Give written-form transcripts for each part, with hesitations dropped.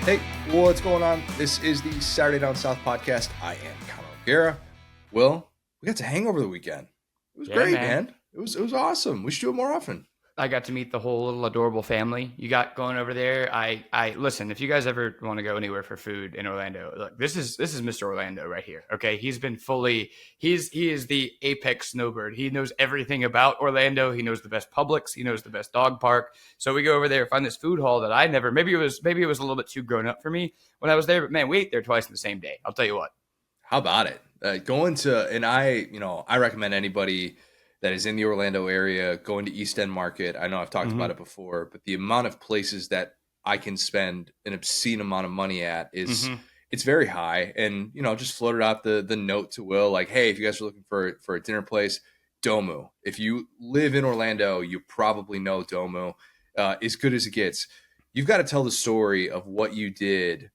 Hey, what's going on? This is the Saturday Down South podcast. I am Connor O'Gara. Will, we got to hang over the weekend. It was great, man. It was awesome. We should do it more often. I got to meet the whole little adorable family you got going over there. I listen, if you guys ever want to go anywhere for food in Orlando, look, this is Mr. Orlando right here. Okay. He is the apex snowbird. He knows everything about Orlando. He knows the best Publix. He knows the best dog park. So we go over there, find this food hall that I never, maybe it was a little bit too grown up for me when I was there, but man, we ate there twice in the same day. I'll tell you what. How about it? I recommend anybody that is in the Orlando area going to East End Market. I know I've talked about it before, but the amount of places that I can spend an obscene amount of money at is it's very high. And, just floated out the note to Will, like, hey, if you guys are looking for a dinner place, Domu. If you live in Orlando, you probably know Domu. As good as it gets. You've got to tell the story of what you did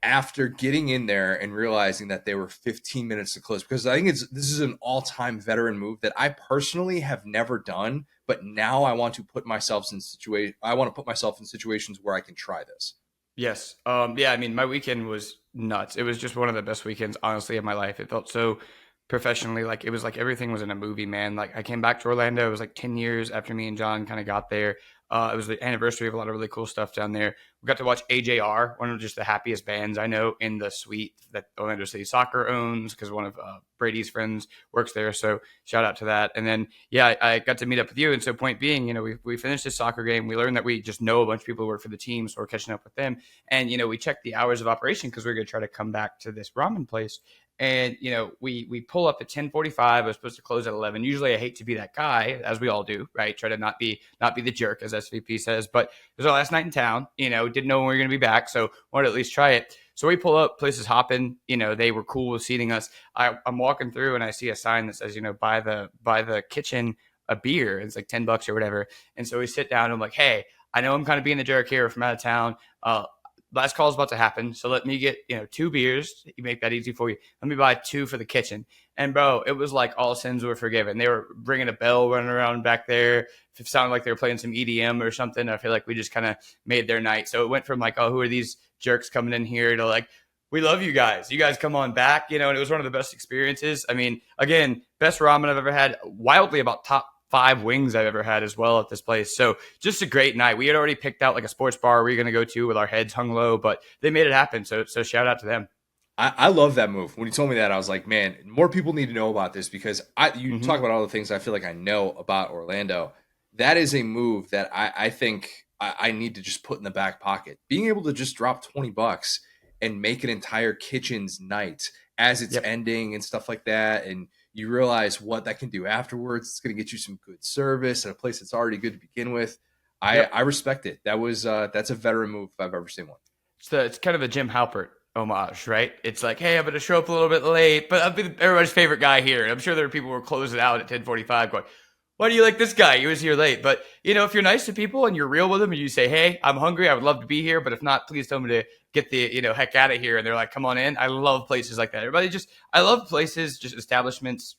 after getting in there and realizing that they were 15 minutes to close, because I think this is an all-time veteran move that I personally have never done, but now I want to put myself in situations where I can try this. Yes. Yeah. I mean, my weekend was nuts. It was just one of the best weekends, honestly, of my life. It felt so professionally, like it was like everything was in a movie, man. Like I came back to Orlando. It was like 10 years after me and John kind of got there. It was the anniversary of a lot of really cool stuff down there. We got to watch AJR, one of just the happiest bands I know, in the suite that Orlando City Soccer owns, because one of Brady's friends works there. So shout out to that. And then, yeah, I got to meet up with you. And so point being, we finished this soccer game. We learned that we just know a bunch of people who work for the team, so we're catching up with them. And, we checked the hours of operation because we're going to try to come back to this ramen place. And, we pull up at 10:45. I was supposed to close at 11. Usually I hate to be that guy, as we all do, right? Try to not be the jerk, as SVP says. But it was our last night in town, didn't know when we were going to be back. So wanted to at least try it. So we pull up, places hopping, they were cool with seating us. I'm walking through and I see a sign that says, buy the kitchen a beer. It's like $10 or whatever. And so we sit down and I'm like, hey, I know I'm kind of being the jerk here from out of town. Last call is about to happen, so let me get 2 beers. You make that easy for you. Let me buy 2 for the kitchen. And bro, it was like all sins were forgiven. They were ringing a bell, running around back there. It sounded like they were playing some EDM or something. I feel like we just kind of made their night. So it went from like, oh, who are these jerks coming in here, to like, we love you guys. You guys come on back, and it was one of the best experiences. I mean, again, best ramen I've ever had. Wildly about top 5 wings I've ever had as well at this place. So just a great night. We had already picked out like a sports bar we were going to go to with our heads hung low, but they made it happen. So shout out to them. I love that move. When you told me that, I was like, man, more people need to know about this, because you talk about all the things I feel like I know about Orlando. That is a move that I think I need to just put in the back pocket. Being able to just drop $20 and make an entire kitchen's night as it's ending and stuff like that. And you realize what that can do afterwards. It's going to get you some good service at a place that's already good to begin with. I respect it. That's a veteran move if I've ever seen one. It's kind of a Jim Halpert homage, right? It's like, hey, I'm going to show up a little bit late, but I'll be everybody's favorite guy here. And I'm sure there are people who are closing out at 10:45 going, why do you like this guy? He was here late. But, if you're nice to people and you're real with them and you say, hey, I'm hungry, I would love to be here, but if not, please tell me to get the, heck out of here. And they're like, come on in. I love places like that. I love places, just establishments,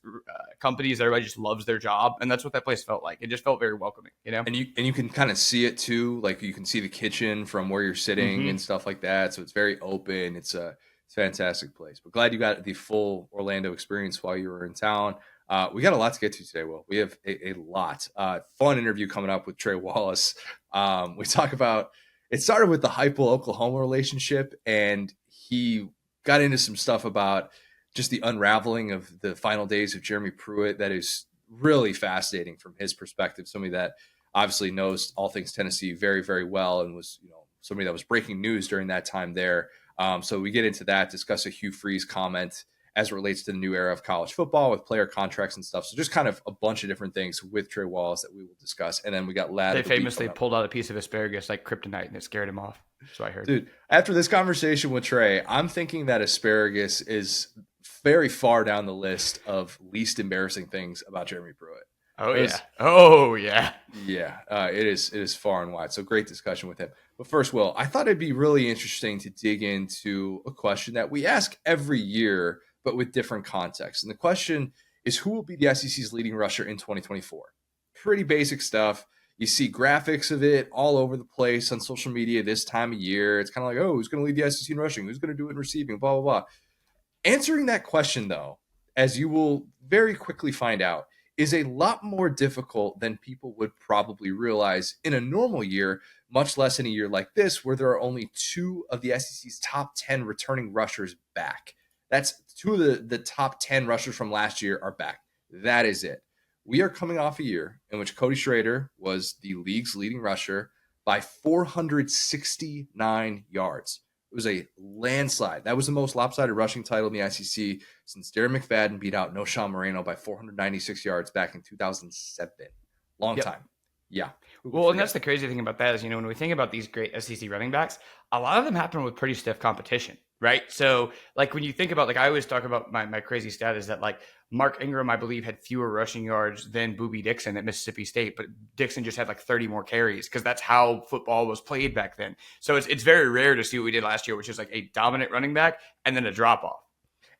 companies, everybody just loves their job. And that's what that place felt like. It just felt very welcoming, And you can kind of see it too. Like you can see the kitchen from where you're sitting and stuff like that. So it's very open. It's a fantastic place. But glad you got the full Orlando experience while you were in town. We got a lot to get to today, Will. We have a lot. Fun interview coming up with Trey Wallace. We talk about, it started with the Heupel-Oklahoma relationship, and he got into some stuff about just the unraveling of the final days of Jeremy Pruitt. That is really fascinating from his perspective. Somebody that obviously knows all things Tennessee very, very well, and was, somebody that was breaking news during that time there. So we get into that, discuss a Hugh Freeze comment as it relates to the new era of college football with player contracts and stuff. So just kind of a bunch of different things with Trey Wallace that we will discuss. And then we got Lad. They famously pulled out a piece of asparagus like kryptonite, and it scared him off. So I heard. Dude, after this conversation with Trey, I'm thinking that asparagus is very far down the list of least embarrassing things about Jeremy Pruitt. Oh yeah. Yeah, it is far and wide. So great discussion with him. But first, Will, I thought it'd be really interesting to dig into a question that we ask every year, but with different contexts. And the question is, who will be the SEC's leading rusher in 2024? Pretty basic stuff. You see graphics of it all over the place on social media this time of year. It's kind of like, oh, who's going to lead the SEC in rushing? Who's going to do it in receiving? Blah, blah, blah. Answering that question, though, as you will very quickly find out, is a lot more difficult than people would probably realize in a normal year, much less in a year like this, where there are only 2 of the SEC's top 10 returning rushers back. That's 2 of the top 10 rushers from last year are back. That is it. We are coming off a year in which Cody Schrader was the league's leading rusher by 469 yards. It was a landslide. That was the most lopsided rushing title in the SEC since Darren McFadden beat out Noshawn Moreno by 496 yards back in 2007. Long time. Yeah. Well, and that's the crazy thing about that is, when we think about these great SEC running backs, a lot of them happen with pretty stiff competition, right? So, like, when you think about, I always talk about my crazy stat is that, Mark Ingram, I believe, had fewer rushing yards than Boobie Dixon at Mississippi State, but Dixon just had 30 more carries because that's how football was played back then. So it's very rare to see what we did last year, which is a dominant running back and then a drop off.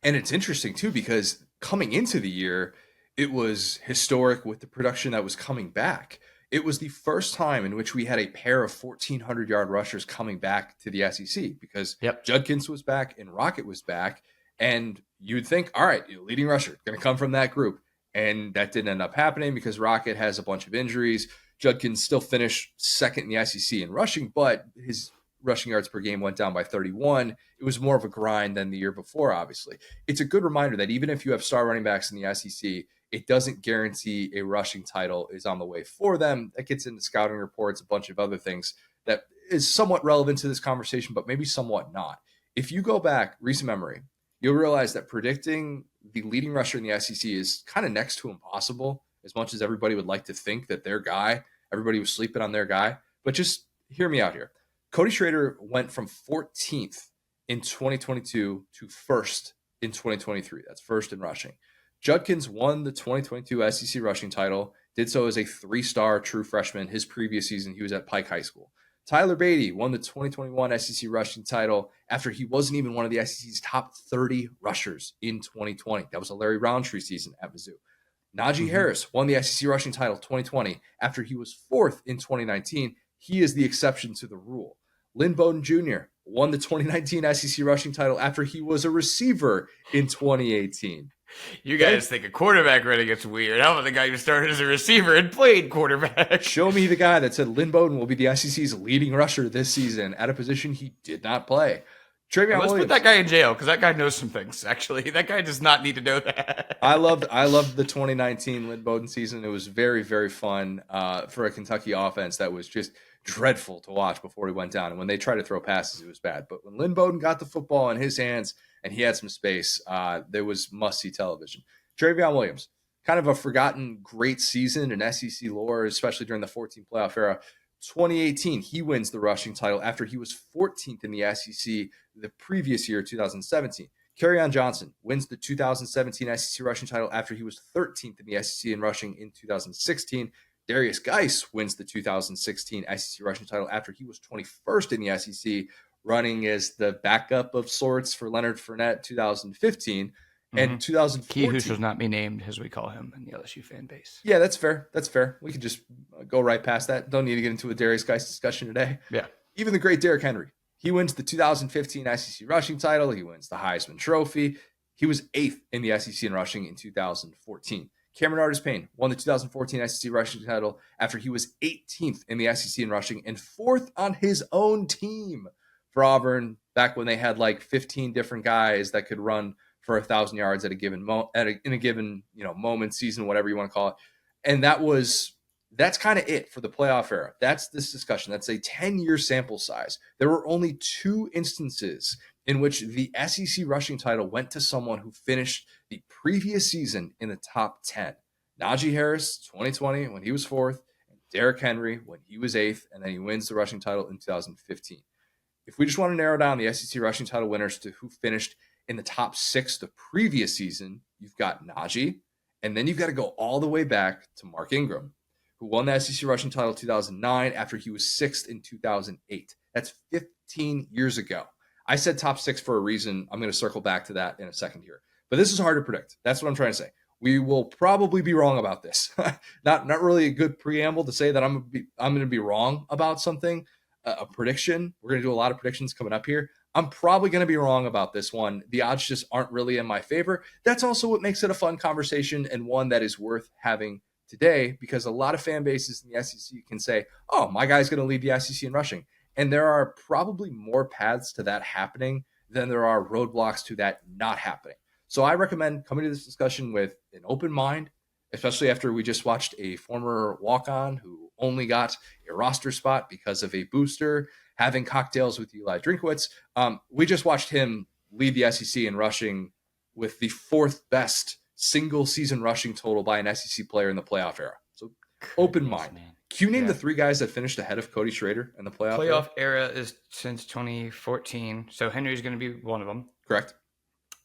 And it's interesting too, because coming into the year, it was historic with the production that was coming back. It was the first time in which we had a pair of 1,400-yard rushers coming back to the SEC because Judkins was back and Rocket was back. And you'd think, all right, leading rusher, going to come from that group. And that didn't end up happening because Rocket has a bunch of injuries. Judkins still finished second in the SEC in rushing, but his rushing yards per game went down by 31. It was more of a grind than the year before, obviously. It's a good reminder that even if you have star running backs in the SEC, it doesn't guarantee a rushing title is on the way for them. That gets into scouting reports, a bunch of other things that is somewhat relevant to this conversation, but maybe somewhat not. If you go back, recent memory, you'll realize that predicting the leading rusher in the SEC is kind of next to impossible, as much as everybody would like to think that their guy, everybody was sleeping on their guy. But just hear me out here. Cody Schrader went from 14th in 2022 to first in 2023. That's first in rushing. Judkins won the 2022 SEC rushing title, did so as a 3-star true freshman. His previous season, he was at Pike High School. Tyler Beatty won the 2021 SEC rushing title after he wasn't even one of the SEC's top 30 rushers in 2020. That was a Larry Roundtree season at Mizzou. Najee Harris won the SEC rushing title 2020 after he was 4th in 2019. He is the exception to the rule. Lynn Bowden Jr. won the 2019 SEC rushing title after he was a receiver in 2018. You guys think a quarterback running gets weird. How about the guy who started as a receiver and played quarterback? Show me the guy that said Lynn Bowden will be the SEC's leading rusher this season at a position he did not play. Let's put that guy in jail because that guy knows some things, actually. That guy does not need to know that. I loved the 2019 Lynn Bowden season. It was very, very fun for a Kentucky offense that was just dreadful to watch before he went down. And when they tried to throw passes, it was bad. But when Lynn Bowden got the football in his hands and he had some space, there was must-see television. Travion Williams, kind of a forgotten great season in SEC lore, especially during the 14 playoff era. 2018, he wins the rushing title after he was 14th in the SEC the previous year, 2017. Kerryon Johnson wins the 2017 SEC rushing title after he was 13th in the SEC in rushing in 2016. Darius Geis wins the 2016 SEC rushing title after he was 21st in the SEC, running as the backup of sorts for Leonard Fournette 2015. And 2014. He who shall not be named, as we call him in the LSU fan base. Yeah, that's fair. That's fair. We could just go right past that. Don't need to get into a Darius Geis discussion today. Yeah. Even the great Derrick Henry. He wins the 2015 SEC rushing title. He wins the Heisman Trophy. He was 8th in the SEC in rushing in 2014. Cameron Artis-Payne won the 2014 SEC rushing title after he was 18th in the SEC in rushing and 4th on his own team for Auburn back when they had like 15 different guys that could run for 1,000 yards at a given in a given moment, season, whatever you want to call it. And that's kind of it for the playoff era. That's this discussion. That's a 10-year sample size. There were only 2 instances in which the SEC rushing title went to someone who finished the previous season in the top 10. Najee Harris, 2020, when he was 4th, and Derrick Henry when he was 8th, and then he wins the rushing title in 2015. If we just want to narrow down the SEC rushing title winners to who finished in the top 6 the previous season, you've got Najee, and then you've got to go all the way back to Mark Ingram, who won the SEC rushing title in 2009 after he was 6th in 2008. That's 15 years ago. I said top 6 for a reason. I'm going to circle back to that in a second here. But this is hard to predict. That's what I'm trying to say. We will probably be wrong about this. Not really a good preamble to say that I'm going to be wrong about something, a prediction. We're going to do a lot of predictions coming up here. I'm probably going to be wrong about this one. The odds just aren't really in my favor. That's also what makes it a fun conversation and one that is worth having today, because a lot of fan bases in the SEC can say, oh, my guy's going to lead the SEC in rushing. And there are probably more paths to that happening than there are roadblocks to that not happening. So I recommend coming to this discussion with an open mind, especially after we just watched a former walk-on who only got a roster spot because of a booster, having cocktails with Eli Drinkwitz. We just watched him lead the SEC in rushing with the fourth best single season rushing total by an SEC player in the playoff era. So open mind. Man. Can you name the three guys that finished ahead of Cody Schrader in the playoff era is since 2014. So Henry's going to be one of them. Correct.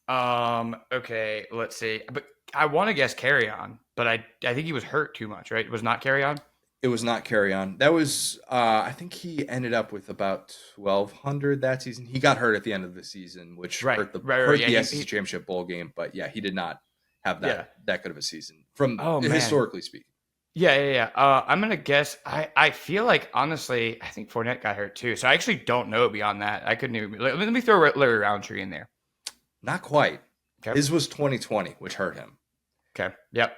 Okay, let's see. But I want to guess Carry On, but I think he was hurt too much, right? It was not Carry On? It was not Carry On. That was, I think he ended up with about 1,200 that season. He got hurt at the end of the season, which hurt the SEC Championship Bowl game. But yeah, he did not have that good of a season from historically speaking. Yeah. I'm going to guess. I feel like, honestly, I think Fournette got hurt too. So I actually don't know beyond that. I couldn't even. Let me throw Larry Roundtree in there. Not quite. Okay. His was 2020, which hurt him. Okay. Yep.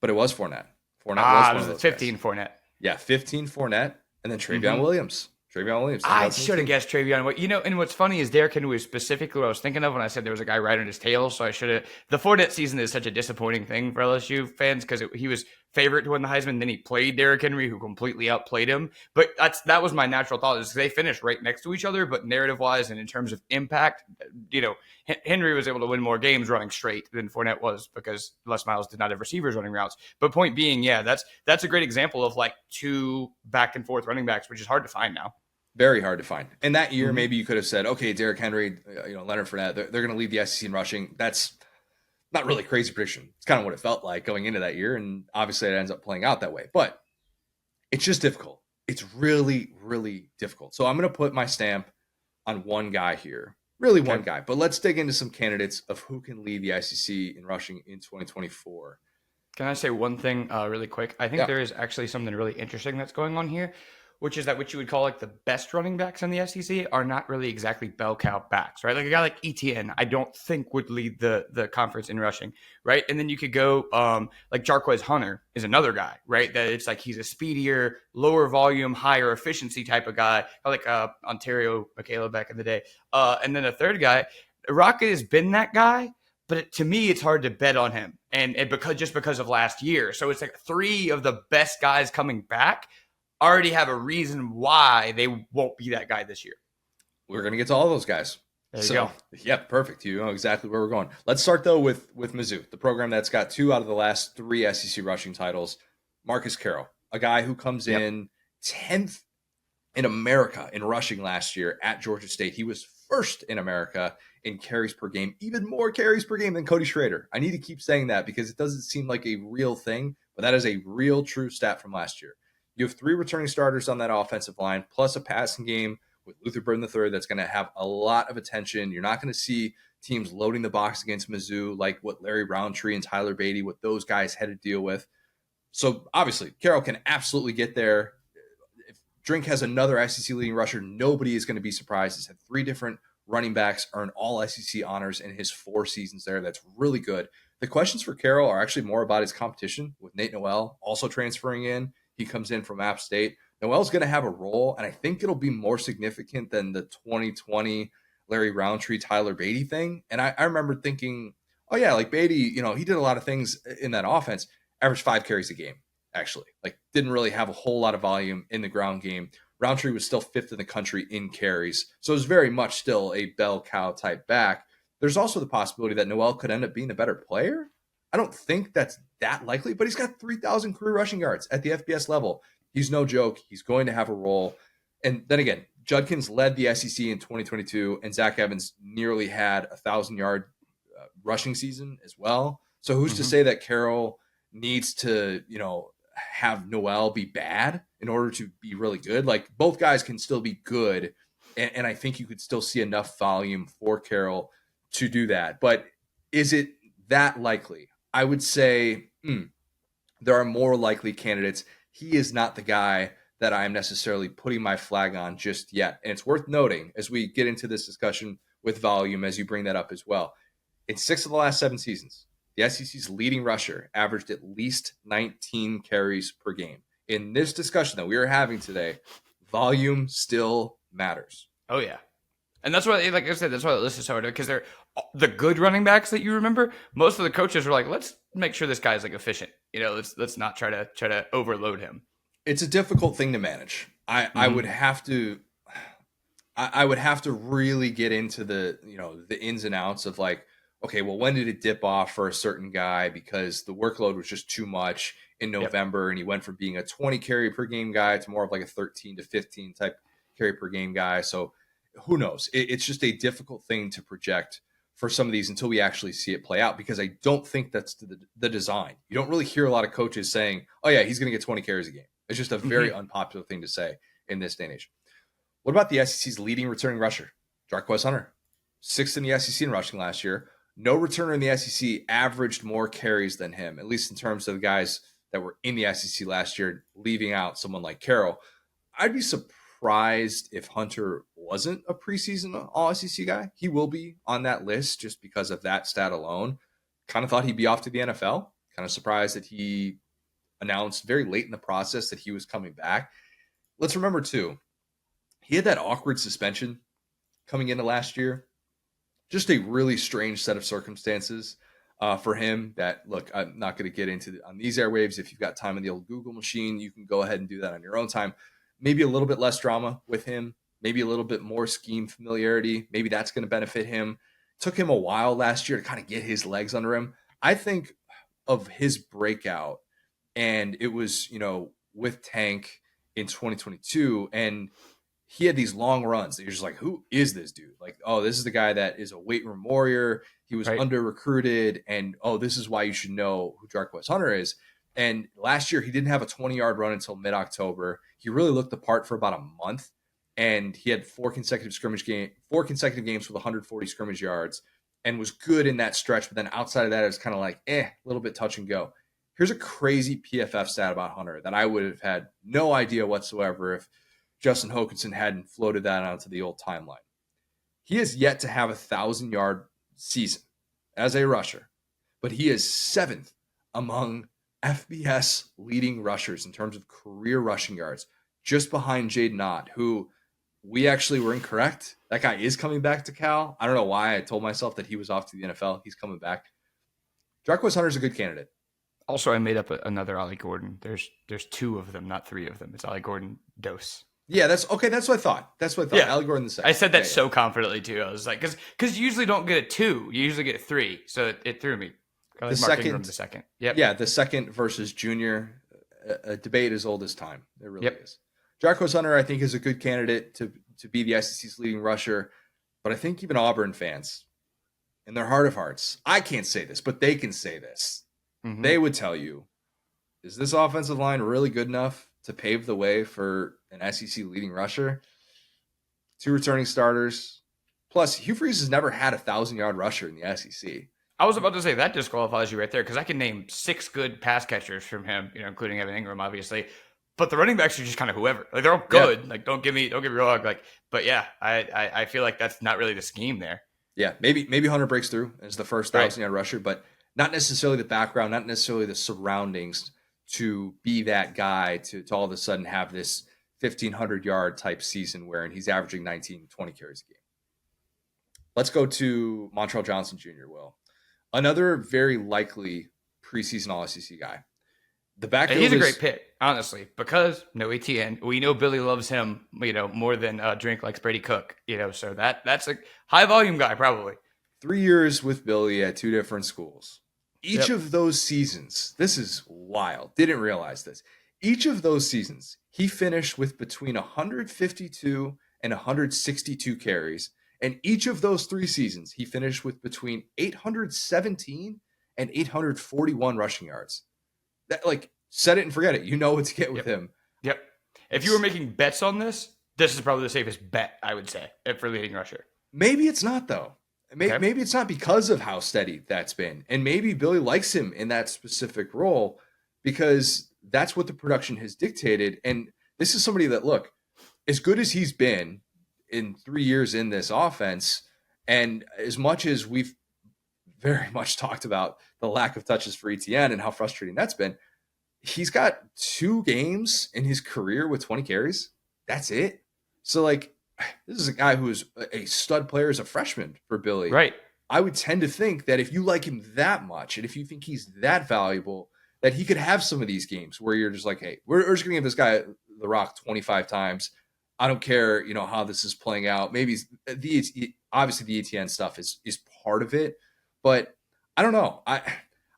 But it was Fournette. Fournette was 15 guys. Fournette. Yeah, 15 Fournette, and then Travion Williams. I should have guessed Travion. You know, and what's funny is Derrick Henry was specifically what I was thinking of when I said there was a guy riding his tail. So I should have. The Fournette season is such a disappointing thing for LSU fans because he was favorite to win the Heisman. Then he played Derrick Henry, who completely outplayed him. But that was my natural thought, is they finished right next to each other. But narrative wise and in terms of impact, you know, Henry was able to win more games running straight than Fournette was because Les Miles did not have receivers running routes. But point being, that's a great example of like two back and forth running backs, which is hard to find now. Very hard to find. And that year, maybe you could have said, okay, Derrick Henry, Leonard Fournette, they're going to lead the SEC in rushing. That's not really a crazy prediction. It's kind of what it felt like going into that year. And obviously it ends up playing out that way. But it's just difficult. It's really, really difficult. So I'm going to put my stamp on one guy here. Really one guy. But let's dig into some candidates of who can lead the SEC in rushing in 2024. Can I say one thing really quick? I think there is actually something really interesting that's going on here, which is that what you would call like the best running backs in the SEC are not really exactly bell cow backs, right? Like a guy like ETN, I don't think would lead the conference in rushing, right? And then you could go like Jarquez Hunter is another guy, right? That it's like he's a speedier, lower volume, higher efficiency type of guy, like Ontario Michaela back in the day. And then a third guy, Rocket has been that guy, but to me, it's hard to bet on him, and because of last year. So it's like three of the best guys coming back already have a reason why they won't be that guy this year. We're going to get to all those guys. There you go. Yeah, perfect. You know exactly where we're going. Let's start, though, with Mizzou, the program that's got 2 out of the last 3 SEC rushing titles. Marcus Carroll, a guy who comes in 10th in America in rushing last year at Georgia State. He was first in America in carries per game, even more carries per game than Cody Schrader. I need to keep saying that because it doesn't seem like a real thing, but that is a real true stat from last year. You have 3 returning starters on that offensive line, plus a passing game with Luther Burden III that's going to have a lot of attention. You're not going to see teams loading the box against Mizzou like what Larry Roundtree and Tyler Beatty, what those guys had to deal with. So obviously, Carroll can absolutely get there. If Drink has another SEC leading rusher, nobody is going to be surprised. He's had 3 different running backs earn all SEC honors in his 4 seasons there. That's really good. The questions for Carroll are actually more about his competition with Nate Noel also transferring in. He comes in from App State. Noel's going to have a role, and I think it'll be more significant than the 2020 Larry Roundtree, Tyler Beatty thing. And I remember thinking, oh, yeah, like Beatty, he did a lot of things in that offense. Averaged 5 carries a game, actually. Like, didn't really have a whole lot of volume in the ground game. Roundtree was still 5th in the country in carries. So it was very much still a bell cow type back. There's also the possibility that Noel could end up being a better player. I don't think that's that likely, but he's got 3,000 career rushing yards at the FBS level. He's no joke. He's going to have a role. And then again, Judkins led the SEC in 2022, and Zach Evans nearly had a 1,000-yard rushing season as well. So who's to say that Carroll needs to, have Noel be bad in order to be really good? Like, both guys can still be good, and I think you could still see enough volume for Carroll to do that. But is it that likely? I would say there are more likely candidates. He is not the guy that I'm necessarily putting my flag on just yet. And it's worth noting as we get into this discussion with volume, as you bring that up as well. In 6 of the last 7 seasons, the SEC's leading rusher averaged at least 19 carries per game. In this discussion that we are having today, volume still matters. Oh, yeah. And that's why, like I said, that's why the list is so hard, because they're the good running backs that you remember. Most of the coaches were like, let's make sure this guy's like efficient. Let's not try to overload him. It's a difficult thing to manage. I would have to really get into the ins and outs of like, okay, well, when did it dip off for a certain guy because the workload was just too much in November, and he went from being a 20 carry per game guy to more of like a 13 to 15 type carry per game guy. So who knows? It's just a difficult thing to project for some of these until we actually see it play out, because I don't think that's the design. You don't really hear a lot of coaches saying, oh yeah, he's going to get 20 carries a game. It's just a very unpopular thing to say in this day and age. What about the SEC's leading returning rusher, Jarquez Hunter? 6th in the SEC in rushing last year. No returner in the SEC averaged more carries than him, at least in terms of the guys that were in the SEC last year, leaving out someone like Carroll. I'd be surprised if Hunter wasn't a preseason All-SEC guy. He will be on that list just because of that stat alone. Kind of thought he'd be off to the NFL. Kind of surprised that he announced very late in the process that he was coming back. Let's remember, too, he had that awkward suspension coming into last year. Just a really strange set of circumstances for him that, look, I'm not going to get into on these airwaves. If you've got time in the old Google machine, you can go ahead and do that on your own time. Maybe a little bit less drama with him, maybe a little bit more scheme familiarity. Maybe that's going to benefit him. Took him a while last year to kind of get his legs under him. I think of his breakout, and it was, with Tank in 2022, and he had these long runs that you're just like, who is this dude? Like, oh, this is the guy that is a weight room warrior. He was under recruited, and oh, this is why you should know who Jarquez Hunter is. And last year, he didn't have a 20-yard run until mid-October. He really looked the part for about a month, and he had 4 consecutive games with 140 scrimmage yards, and was good in that stretch. But then outside of that, it was kind of like, a little bit touch and go. Here's a crazy PFF stat about Hunter that I would have had no idea whatsoever if Justin Hokanson hadn't floated that onto the old timeline. He has yet to have a 1,000-yard season as a rusher, but he is 7th among FBS leading rushers in terms of career rushing yards, just behind Jaden Ott, who we actually were incorrect. That guy is coming back to Cal. I don't know why I told myself that he was off to the NFL. He's coming back. Jarquez Hunter's a good candidate. Also, I made up another Ollie Gordon. There's 2 of them, not 3 of them. It's Ollie Gordon Dose. Yeah, that's okay. That's what I thought. Yeah. Ollie Gordon the second. I said that so confidently too. I was like, because you usually don't get a 2, you usually get 3. So it threw me. The second. Yep. Yeah, the second versus junior, a debate as old as time. It really is. Jarquez Hunter, I think, is a good candidate to be the SEC's leading rusher, but I think even Auburn fans, in their heart of hearts, I can't say this, but they can say this. Mm-hmm. They would tell you, is this offensive line really good enough to pave the way for an SEC leading rusher? 2 returning starters. Plus, Hugh Freeze has never had a 1,000-yard rusher in the SEC. I was about to say that disqualifies you right there, because I can name 6 good pass catchers from him, including Evan Ingram, obviously. But the running backs are just kind of whoever. Like, they're all good. Yeah. Like, don't get me wrong. Like, but yeah, I feel like that's not really the scheme there. Yeah, maybe Hunter breaks through as the first 1,000-yard rusher, but not necessarily the background, not necessarily the surroundings to be that guy to all of a sudden have this 1,500-yard type season wherein he's averaging 19, 20 carries a game. Let's go to Montrell Johnson Jr., Will. Another very likely preseason All-SEC guy. The backfield he's a great pick, honestly, because no ETN. We know Billy loves him, more than Drink likes Brady Cook, so that's a high volume guy probably. 3 years with Billy at 2 different schools. Each of those seasons, this is wild. Didn't realize this. Each of those seasons, he finished with between 152 and 162 carries. And each of those 3 seasons, he finished with between 817 and 841 rushing yards. That, set it and forget it. You know what to get with him. Yep. If you were making bets on this is probably the safest bet, I would say, for leading rusher. Maybe it's not, though. Okay. Maybe it's not because of how steady that's been. And maybe Billy likes him in that specific role because that's what the production has dictated. And this is somebody that, look, as good as he's been in 3 years in this offense, and as much as we've very much talked about the lack of touches for ETN and how frustrating that's been, he's got 2 games in his career with 20 carries. That's it. So, like, this is a guy who is a stud player as a freshman for Billy. Right. I would tend to think that if you like him that much and if you think he's that valuable, that he could have some of these games where you're just like, hey, we're just going to give this guy the rock 25 times. I don't care, how this is playing out. Maybe obviously the ETN stuff is part of it, but I don't know. I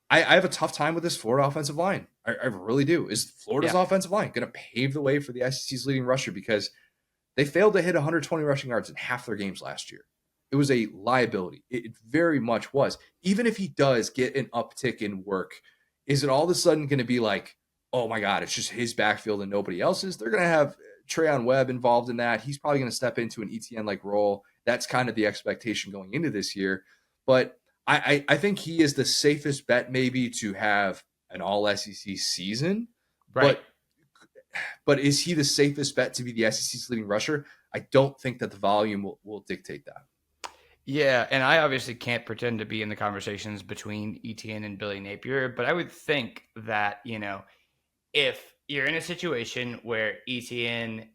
have a tough time with this Florida offensive line. I really do. Is Florida's offensive line going to pave the way for the SEC's leading rusher? Because they failed to hit 120 rushing yards in half their games last year. It was a liability. It very much was. Even if he does get an uptick in work, is it all of a sudden going to be like, oh my God, it's just his backfield and nobody else's? They're going to have Treyon Webb involved in that. He's probably going to step into an ETN-like role. That's kind of the expectation going into this year. But I think he is the safest bet maybe to have an all-SEC season. Right. But is he the safest bet to be the SEC's leading rusher? I don't think that the volume will dictate that. Yeah, and I obviously can't pretend to be in the conversations between ETN and Billy Napier, but I would think that, if you're in a situation where ETN,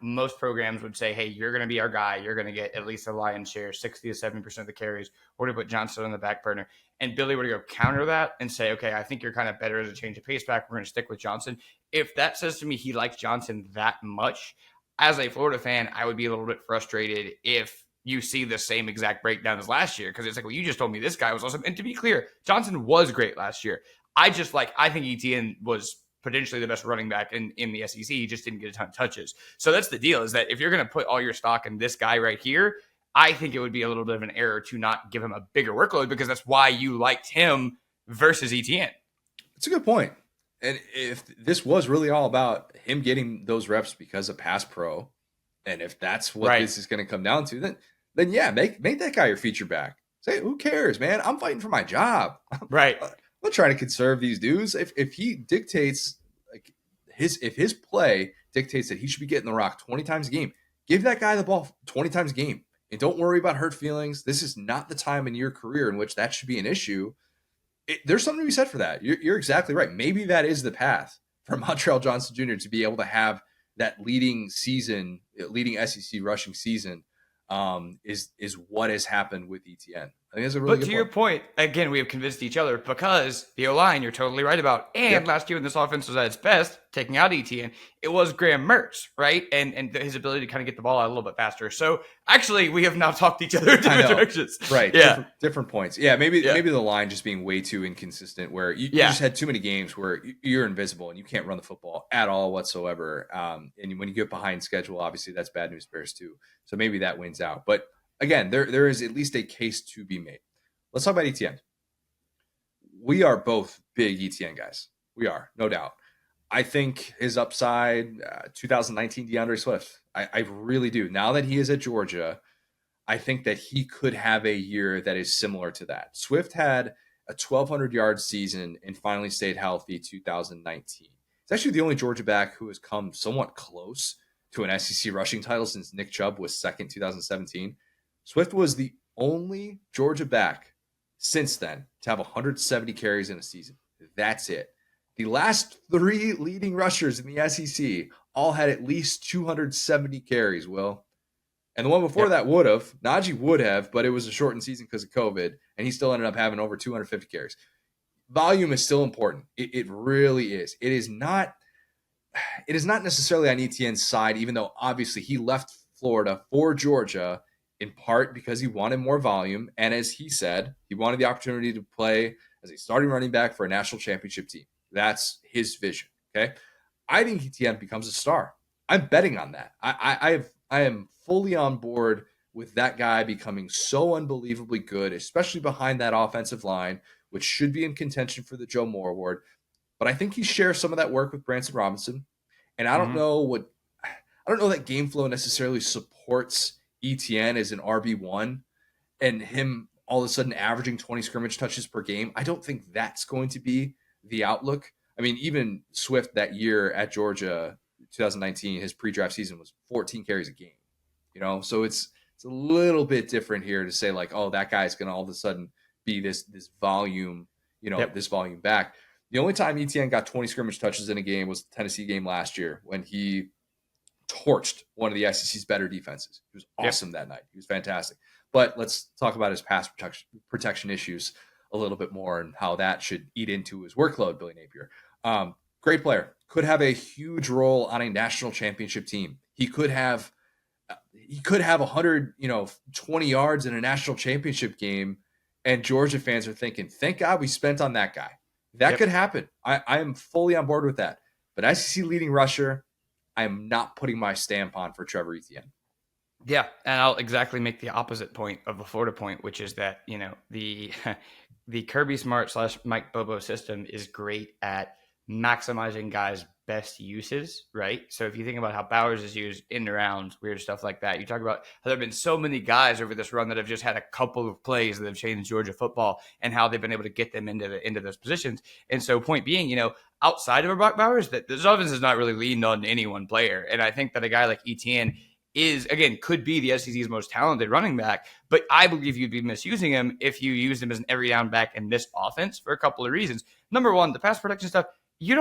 most programs would say, hey, you're going to be our guy. You're going to get at least a lion's share, 60 to 70% of the carries. We're going to put Johnson on the back burner. And Billy were to go counter that and say, okay, I think you're kind of better as a change of pace back. We're going to stick with Johnson. If that says to me he likes Johnson that much, as a Florida fan, I would be a little bit frustrated if you see the same exact breakdown as last year, because it's like, well, you just told me this guy was awesome. And to be clear, Johnson was great last year. I think ETN was potentially the best running back in the SEC. He just didn't get a ton of touches. So that's the deal, is that if you're going to put all your stock in this guy right here, I think it would be a little bit of an error to not give him a bigger workload, because that's why you liked him versus ETN. That's a good point. And if this was really all about him getting those reps because of pass pro, and if that's what this is going to come down to, then yeah, make that guy your feature back. Say, who cares, man? I'm fighting for my job. Right. I'm not trying to conserve these dudes. If he dictates, like, if his play dictates that he should be getting the rock 20 times a game, give that guy the ball 20 times a game. And don't worry about hurt feelings. This is not the time in your career in which that should be an issue. There's something to be said for that. You're exactly right. Maybe that is the path for Montreal Johnson Jr. to be able to have that leading SEC rushing season, is what has happened with ETN. I think that's a really good point. But to your point, again, we have convinced each other, because the O-line you're totally right about. And last year when this offense was at its best, taking out ETN, it was Graham Mertz, right? And his ability to kind of get the ball out a little bit faster. So actually, we have now talked to each other in different directions. Right. Yeah. Different points. Yeah. Maybe the line just being way too inconsistent, where you just had too many games where you're invisible and you can't run the football at all whatsoever. And when you get behind schedule, obviously that's bad news bears too. So maybe that wins out. But again, there is at least a case to be made. Let's talk about ETN. We are both big ETN guys. We are, no doubt. I think his upside, 2019 DeAndre Swift. I really do. Now that he is at Georgia, I think that he could have a year that is similar to that. Swift had a 1,200-yard season and finally stayed healthy 2019. It's actually the only Georgia back who has come somewhat close to an SEC rushing title since Nick Chubb was second 2017. Swift was the only Georgia back since then to have 170 carries in a season. That's it. The last 3 leading rushers in the SEC all had at least 270 carries, Will. And the one before that would have. Najee would have, but it was a shortened season because of COVID, and he still ended up having over 250 carries. Volume is still important. It really is. It is not necessarily on ETN's side, even though obviously he left Florida for Georgia in part because he wanted more volume. And as he said, he wanted the opportunity to play as a starting running back for a national championship team. That's his vision. Okay. I think ETN becomes a star. I'm betting on that. I am fully on board with that guy becoming so unbelievably good, especially behind that offensive line, which should be in contention for the Joe Moore Award. But I think he shares some of that work with Branson Robinson. And I don't know that game flow necessarily supports ETN as an RB1. and him all of a sudden averaging 20 scrimmage touches per game, I don't think that's going to be the outlook. I mean, even Swift that year at Georgia, 2019, his pre-draft season was 14 carries a game. So it's a little bit different here to say like, oh, that guy's going to all of a sudden be this volume, this volume back. The only time ETN got 20 scrimmage touches in a game was the Tennessee game last year when he torched one of the SEC's better defenses. He was awesome that night. He was fantastic. But let's talk about his pass protection issues a little bit more and how that should eat into his workload, Billy Napier. Great player. Could have a huge role on a national championship team. He could have 100, 20 yards in a national championship game, and Georgia fans are thinking, thank God we spent on that guy. That could happen. I am fully on board with that. But SEC leading rusher, I am not putting my stamp on for Trevor Etienne. Yeah, and I'll exactly make the opposite point of the Florida point, which is that, the Kirby Smart / Mike Bobo system is great at maximizing guys' best uses, right? So if you think about how Bowers is used in rounds, weird stuff like that, you talk about how there have been so many guys over this run that have just had a couple of plays that have changed Georgia football and how they've been able to get them into those positions. And so point being, outside of a Brock Bowers, that this offense is not really leaned on any one player. And I think that a guy like Etienne could be the SEC's most talented running back, but I believe you'd be misusing him if you used him as an every down back in this offense for a couple of reasons. Number one, the pass protection stuff. You're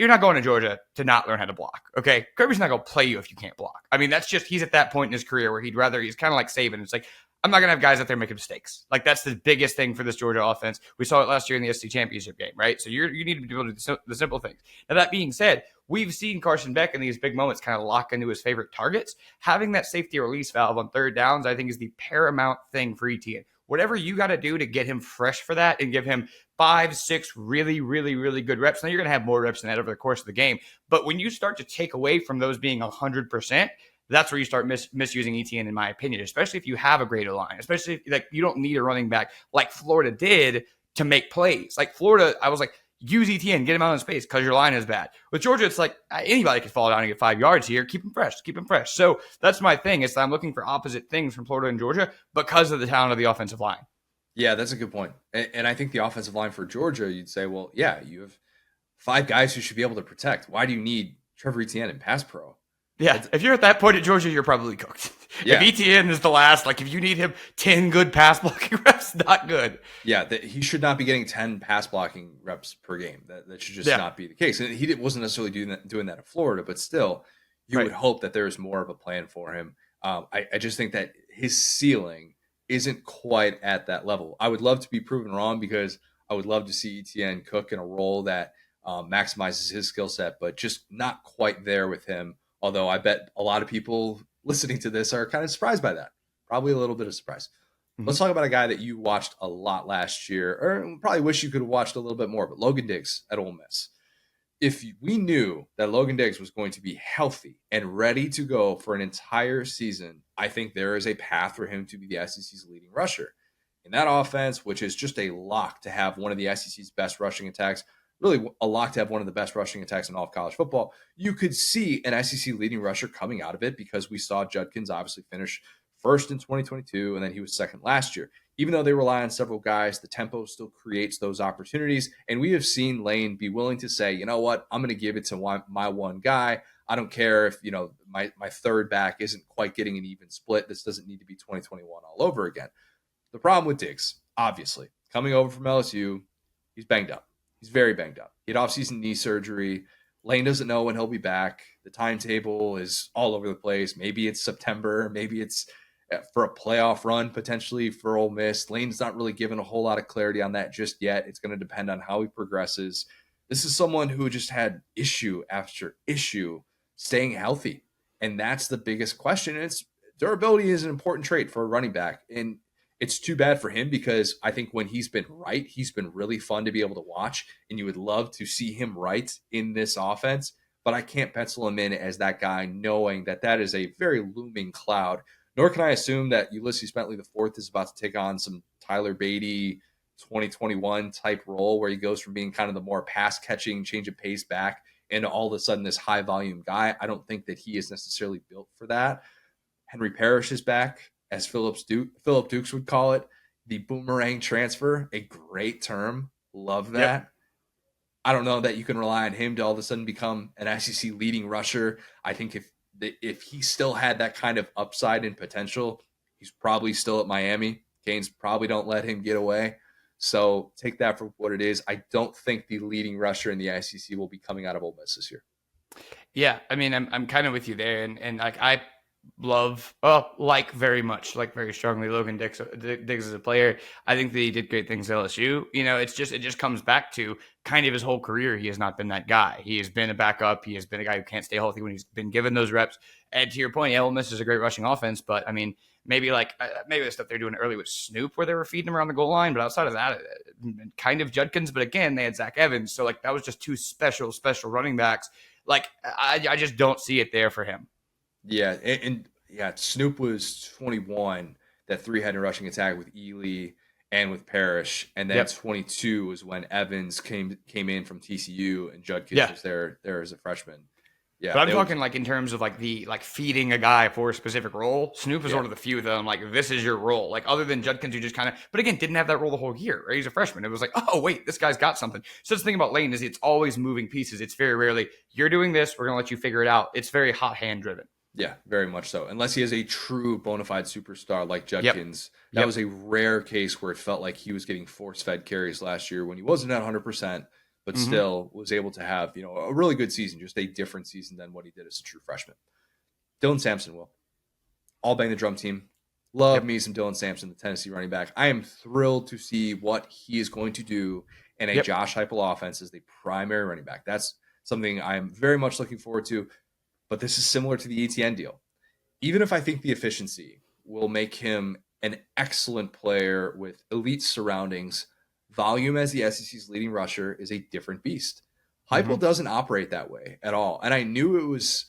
not going to Georgia to not learn how to block. Okay. Kirby's not going to play you if you can't block. I mean, he's at that point in his career where he's kind of like Saban. It's like, I'm not going to have guys out there making mistakes. Like that's the biggest thing for this Georgia offense. We saw it last year in the SEC championship game, right? So you need to be able to do the simple things. Now that being said, we've seen Carson Beck in these big moments kind of lock into his favorite targets. Having that safety release valve on third downs, I think is the paramount thing for Etienne. Whatever you got to do to get him fresh for that and give him 5, 6 really, really, really good reps. Now you're going to have more reps than that over the course of the game. But when you start to take away from those being 100%, that's where you start misusing Etienne, in my opinion, especially if you have a greater line, especially if you don't need a running back like Florida did to make plays. Like Florida, I was like, use Etienne, get him out of space because your line is bad. With Georgia, it's like anybody can fall down and get 5 yards here. Keep him fresh. So that's my thing is that I'm looking for opposite things from Florida and Georgia because of the talent of the offensive line. Yeah, that's a good point. And I think the offensive line for Georgia, you'd say, well, yeah, you have 5 guys who should be able to protect. Why do you need Trevor Etienne in pass pro? Yeah, if you're at that point at Georgia, you're probably cooked. Yeah. If Etienne is the last, like if you need him 10 good pass blocking reps, not good. Yeah, he should not be getting 10 pass blocking reps per game. That should just not be the case. And he wasn't necessarily doing that in Florida, but still, you would hope that there's more of a plan for him. I just think that his ceiling isn't quite at that level. I would love to be proven wrong because I would love to see Etienne cook in a role that maximizes his skill set, but just not quite there with him. Although I bet a lot of people listening to this are kind of surprised by that. Probably a little bit of surprise. Mm-hmm. Let's talk about a guy that you watched a lot last year, or probably wish you could have watched a little bit more, but Logan Diggs at Ole Miss. If we knew that Logan Diggs was going to be healthy and ready to go for an entire season, I think there is a path for him to be the SEC's leading rusher. In that offense, which is just a lock to have one of the SEC's best rushing attacks, really a lock to have one of the best rushing attacks in all of college football, you could see an SEC leading rusher coming out of it because we saw Judkins obviously finish first in 2022, and then he was second last year. Even though they rely on several guys, the tempo still creates those opportunities, and we have seen Lane be willing to say, you know what, I'm going to give it to my one guy. I don't care if, my third back isn't quite getting an even split. This doesn't need to be 2021 all over again. The problem with Diggs, obviously, coming over from LSU, he's banged up. He's very banged up. He had offseason knee surgery. Lane doesn't know when he'll be back. The timetable is all over the place. Maybe it's September. Maybe it's for a playoff run potentially for Ole Miss. Lane's not really given a whole lot of clarity on that just yet. It's going to depend on how he progresses. This is someone who just had issue after issue staying healthy. And that's the biggest question. And durability is an important trait for a running back. And it's too bad for him because I think when he's been right, he's been really fun to be able to watch, and you would love to see him right in this offense. But I can't pencil him in as that guy, knowing that is a very looming cloud. Nor can I assume that Ulysses Bentley IV is about to take on some Tyler Beatty 2021 type role where he goes from being kind of the more pass catching, change of pace back into all of a sudden this high volume guy. I don't think that he is necessarily built for that. Henry Parrish is back. as Philip Dukes would call it, the boomerang transfer, a great term. Love Yep. that. I don't know that you can rely on him to all of a sudden become an SEC leading rusher. I think if he still had that kind of upside and potential, he's probably still at Miami. Canes probably don't let him get away. So take that for what it is. I don't think the leading rusher in the SEC will be coming out of Ole Miss this year. Yeah, I mean, I'm kind of with you there, and like I love, very much, like very strongly, Diggs as a player. I think that he did great things at LSU. It just comes back to kind of his whole career. He has not been that guy. He has been a backup. He has been a guy who can't stay healthy when he's been given those reps. And to your point, yeah, Ole Miss is a great rushing offense, but I mean, maybe the stuff they're doing early with Snoop, where they were feeding him around the goal line, but outside of that, kind of Judkins. But again, they had Zach Evans, so like that was just two special running backs. Like I just don't see it there for him. Yeah, and yeah, Snoop was 21, that three-headed rushing attack with Ely and with Parrish, and then 22 was when Evans came in from TCU and Judkins was there as a freshman. Yeah, but I'm talking like in terms of like the feeding a guy for a specific role. Snoop is one of the few that I'm like, this is your role. Like other than Judkins, who just kind of, but again, didn't have that role the whole year. Right? He's a freshman. It was like, oh wait, this guy's got something. So the thing about Lane is it's always moving pieces. It's very rarely you're doing this. We're gonna let you figure it out. It's very hot hand driven. Yeah, very much so. Unless he is a true bona fide superstar like Judkins. That was a rare case where it felt like he was getting force-fed carries last year when he wasn't at 100%, but still was able to have, a really good season, just a different season than what he did as a true freshman. Dylan Sampson will. All bang the drum team. Love me some Dylan Sampson, the Tennessee running back. I am thrilled to see what he is going to do in a Josh Heupel offense as the primary running back. That's something I am very much looking forward to. But this is similar to the ETN deal. Even if I think the efficiency will make him an excellent player with elite surroundings, volume as the SEC's leading rusher is a different beast. Heupel doesn't operate that way at all. And I knew it was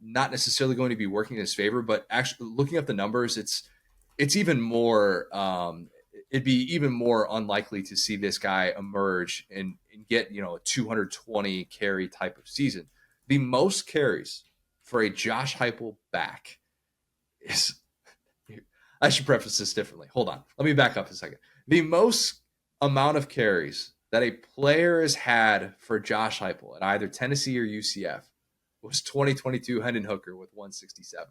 not necessarily going to be working in his favor, but actually looking at the numbers, it's even more it'd be even more unlikely to see this guy emerge and get, a 220 carry type of season. The most carries for a Josh Heupel back is, I should preface this differently. Hold on. Let me back up a second. The most amount of carries that a player has had for Josh Heupel at either Tennessee or UCF was 2022 Hendon Hooker with 167.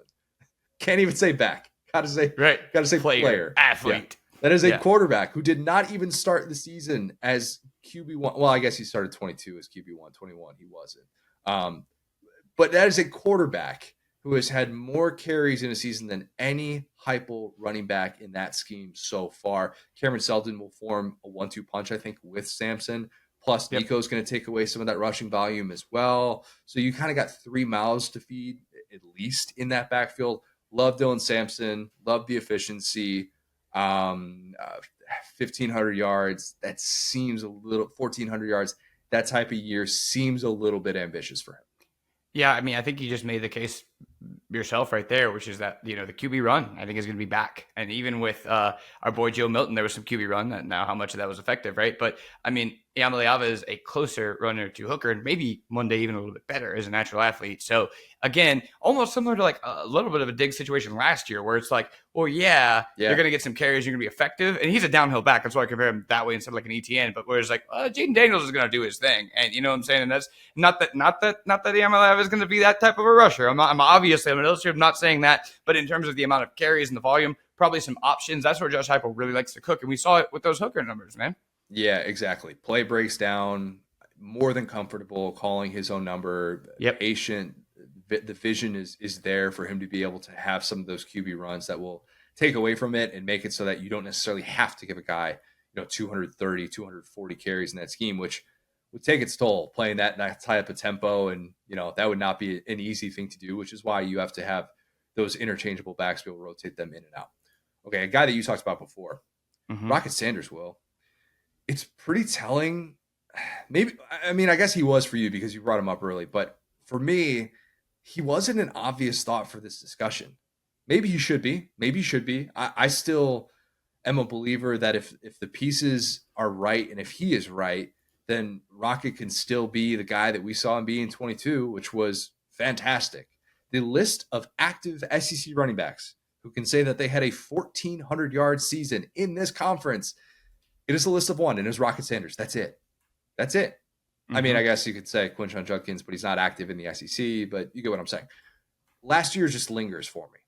Can't even say back. Gotta say player. Athlete. Yeah. That is a quarterback who did not even start the season as QB1. Well, I guess he started 22 as QB1. 21 he wasn't. But that is a quarterback who has had more carries in a season than any Heupel running back in that scheme so far. Cameron Seldon will form a 1-2 punch, I think, with Sampson. Plus, Nico's going to take away some of that rushing volume as well. So you kind of got 3 mouths to feed, at least in that backfield. Love Dylan Sampson. Love the efficiency. 1,500 yards. That seems a little, 1,400 yards. That type of year seems a little bit ambitious for him. Yeah, I mean, I think you just made the case yourself right there, which is that, the QB run, I think, is going to be back. And even with our boy Joe Milton, there was some QB run. Now, how much of that was effective, right? But, I mean, Yamaleava is a closer runner to Hooker, and maybe one day even a little bit better as a natural athlete. So, again, almost similar to like a little bit of a Diggs situation last year where it's like, well, you're going to get some carries, you're going to be effective. And he's a downhill back. That's why I compare him that way instead of like an ETN. But whereas like, Jaden Daniels is going to do his thing. And you know what I'm saying? And that's not that Yamaleava is going to be that type of a rusher. I'm obviously an illustrator. I'm not saying that. But in terms of the amount of carries and the volume, probably some options. That's where Josh Heupel really likes to cook. And we saw it with those Hooker numbers, man. Yeah, exactly. Play breaks down, more than comfortable, calling his own number, patient. The vision is there for him to be able to have some of those QB runs that will take away from it and make it so that you don't necessarily have to give a guy, 230, 240 carries in that scheme, which would take its toll playing that type of tempo. And, that would not be an easy thing to do, which is why you have to have those interchangeable backs be able to rotate them in and out. Okay, a guy that you talked about before, Rocket Sanders will. It's pretty telling. Maybe, I mean, I guess he was for you because you brought him up early, but for me, he wasn't an obvious thought for this discussion. Maybe he should be. I still am a believer that if the pieces are right and if he is right, then Rocket can still be the guy that we saw him be in 22, which was fantastic. The list of active SEC running backs who can say that they had a 1,400-yard season in this conference, it is a list of one, and it is Rocket Sanders. That's it. That's it. I mean, I guess you could say Quinshon Judkins, but he's not active in the SEC, but you get what I'm saying. Last year just lingers for me.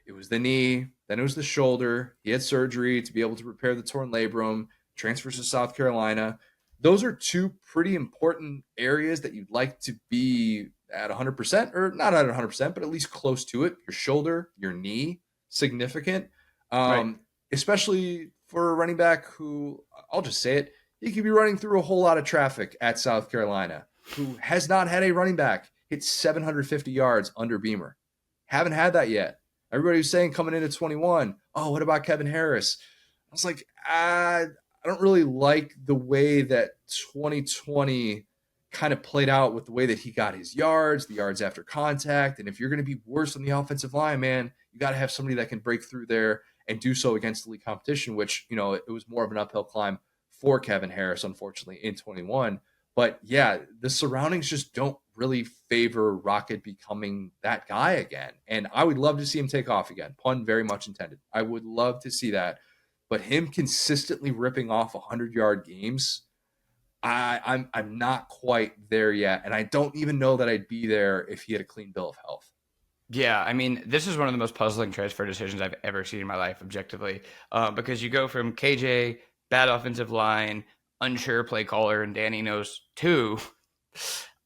It was the knee, then it was the shoulder. He had surgery to be able to repair the torn labrum, transfers to South Carolina. Those are two pretty important areas that you'd like to be at 100%, or not at 100%, but at least close to it. Your shoulder, your knee, significant. Right. Especially for a running back who, I'll just say it, he could be running through a whole lot of traffic at South Carolina, who has not had a running back hit 750 yards under Beamer. Haven't had that yet. Everybody was saying coming into 21, oh, what about Kevin Harris? I was like, I don't really like the way that 2020 kind of played out with the way that he got his yards, the yards after contact. And if you're going to be worse on the offensive line, man, you got to have somebody that can break through there and do so against elite competition, which, it was more of an uphill climb for Kevin Harris, unfortunately, in 21. But yeah, the surroundings just don't really favor Rocket becoming that guy again. And I would love to see him take off again. Pun very much intended. I would love to see that. But him consistently ripping off 100-yard games, I'm not quite there yet. And I don't even know that I'd be there if he had a clean bill of health. Yeah, I mean, this is one of the most puzzling transfer decisions I've ever seen in my life, objectively, because you go from KJ, bad offensive line, unsure play caller, and Danny knows to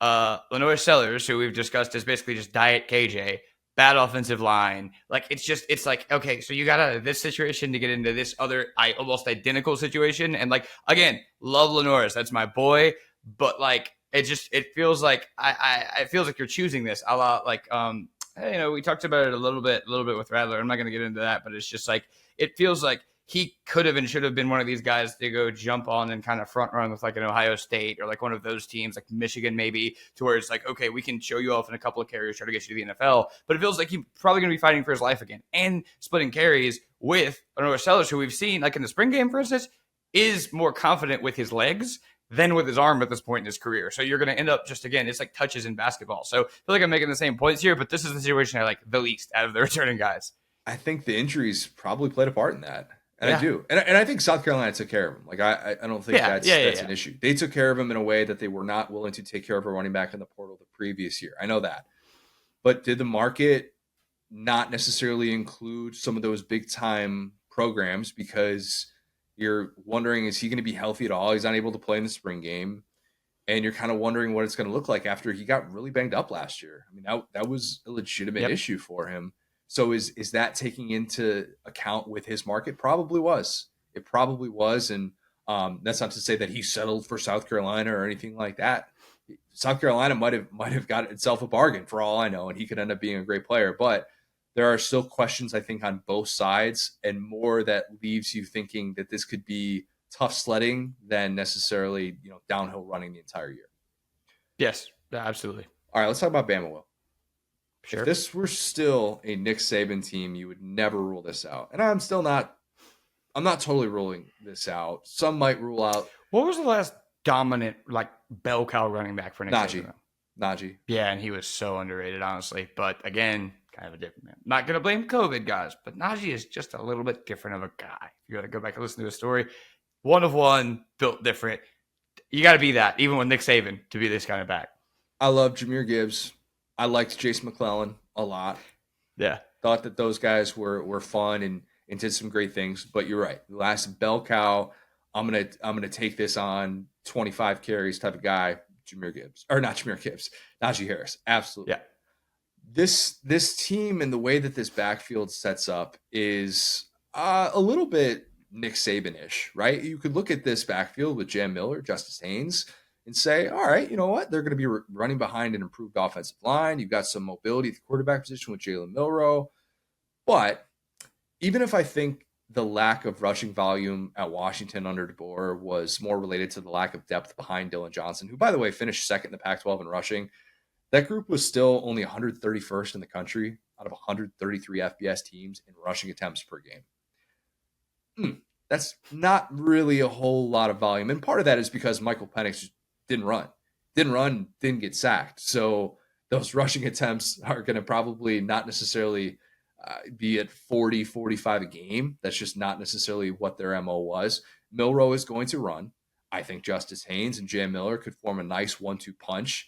Lenore Sellers, who we've discussed as basically just diet KJ, bad offensive line. Like, it's like, okay, so you got out of this situation to get into this other almost identical situation. And like, again, love Lenore's. That's my boy. But like, it feels like it feels like you're choosing this a lot. Like, we talked about it a little bit with Rattler. I'm not going to get into that, but it's just like, it feels like he could have and should have been one of these guys to go jump on and kind of front run with like an Ohio State or like one of those teams like Michigan, maybe, to where it's like, okay, we can show you off in a couple of carries, try to get you to the NFL. But it feels like he's probably going to be fighting for his life again and splitting carries with Lenore Sellers, who we've seen like in the spring game, for instance, is more confident with his legs than with his arm at this point in his career. So you're going to end up just, again, it's like touches in basketball. So I feel like I'm making the same points here, but this is the situation I like the least out of the returning guys. I think the injuries probably played a part in that. And Yeah. I do. And I think South Carolina took care of him. Like, I don't think that's an issue. They took care of him in a way that they were not willing to take care of a running back in the portal the previous year. I know that. But did the market not necessarily include some of those big-time programs because you're wondering, is he going to be healthy at all? He's not able to play in the spring game. And you're kind of wondering what it's going to look like after he got really banged up last year. I mean, that was a legitimate issue for him. So is that taking into account with his market? Probably was. It probably was. And that's not to say that he settled for South Carolina or anything like that. South Carolina might have got itself a bargain for all I know, and he could end up being a great player. But there are still questions, I think, on both sides, and more that leaves you thinking that this could be tough sledding than necessarily downhill running the entire year. Yes, absolutely. All right, let's talk about Bama, Will. Sure. If this were still a Nick Saban team, you would never rule this out. And I'm not totally ruling this out. Some might rule out. What was the last dominant, like, bell cow running back for Nick Saban? Najee. Yeah, and he was so underrated, honestly. But again, kind of a different man. Not going to blame COVID, guys, but Najee is just a little bit different of a guy. You got to go back and listen to his story. One of one, built different. You got to be that, even with Nick Saban, to be this kind of back. I love Jahmyr Gibbs. I liked Jason McClellan a lot. Yeah. Thought that those guys were fun and did some great things. But you're right. The last bell cow, I'm gonna take this on 25 carries type of guy, Najee Harris. Absolutely. Yeah. This team and the way that this backfield sets up is a little bit Nick Saban-ish, right? You could look at this backfield with Jam Miller, Justice Haynes, and say, all right, you know what? They're going to be running behind an improved offensive line. You've got some mobility at the quarterback position with Jalen Milroe. But even if I think the lack of rushing volume at Washington under DeBoer was more related to the lack of depth behind Dylan Johnson, who, by the way, finished second in the Pac-12 in rushing, that group was still only 131st in the country out of 133 FBS teams in rushing attempts per game. That's not really a whole lot of volume. And part of that is because Michael Penix didn't run, didn't get sacked. So those rushing attempts are going to probably not necessarily be it 40, 45 a game. That's just not necessarily what their MO was. Milroe is going to run. I think Justice Haynes and Jam Miller could form a nice 1-2 punch.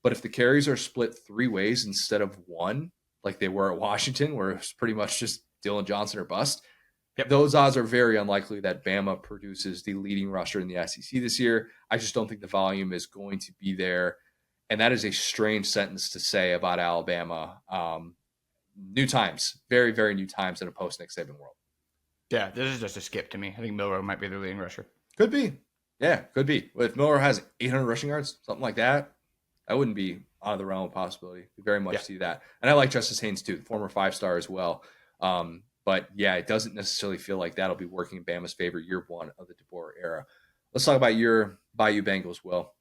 But if the carries are split 3 ways instead of 1, like they were at Washington, where it's pretty much just Dylan Johnson or bust, those odds are very unlikely that Bama produces the leading rusher in the SEC this year. I just don't think the volume is going to be there. And that is a strange sentence to say about Alabama. New times, very, very new times in a post-Nick Saban world. Yeah, this is just a skip to me. I think Milroe might be the leading rusher. Could be. Yeah, could be. If Milroe has 800 rushing yards, something like that, that wouldn't be out of the realm of possibility. We very much see that. And I like Justice Haynes too, former 5-star as well. But yeah, it doesn't necessarily feel like that'll be working in Bama's favor year 1 of the DeBoer era. Let's talk about your Bayou Bengals, Will.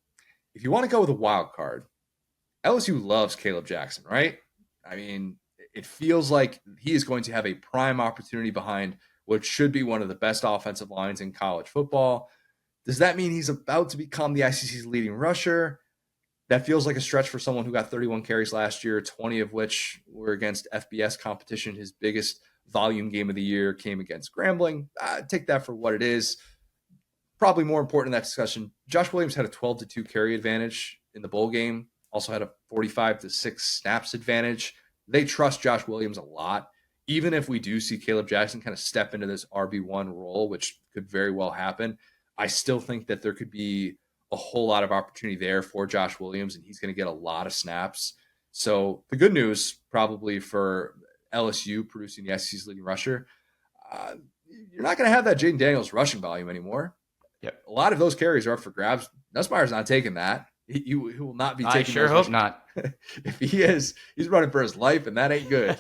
If you want to go with a wild card, LSU loves Caleb Jackson, right? I mean, it feels like he is going to have a prime opportunity behind what should be one of the best offensive lines in college football. Does that mean he's about to become the ICC's leading rusher? That feels like a stretch for someone who got 31 carries last year, 20 of which were against FBS competition. His biggest volume game of the year came against Grambling. Take that for what it is. Probably more important in that discussion, Josh Williams had a 12-2 carry advantage in the bowl game. Also had a 45-6 snaps advantage. They trust Josh Williams a lot. Even if we do see Caleb Jackson kind of step into this RB1 role, which could very well happen, I still think that there could be a whole lot of opportunity there for Josh Williams, and he's going to get a lot of snaps. So the good news probably for LSU producing the SEC's leading rusher, you're not going to have that Jaden Daniels rushing volume anymore. Yep. A lot of those carries are up for grabs. Nussmeier's not taking that. He will not be taking. I sure hope not. If he is, he's running for his life, and that ain't good.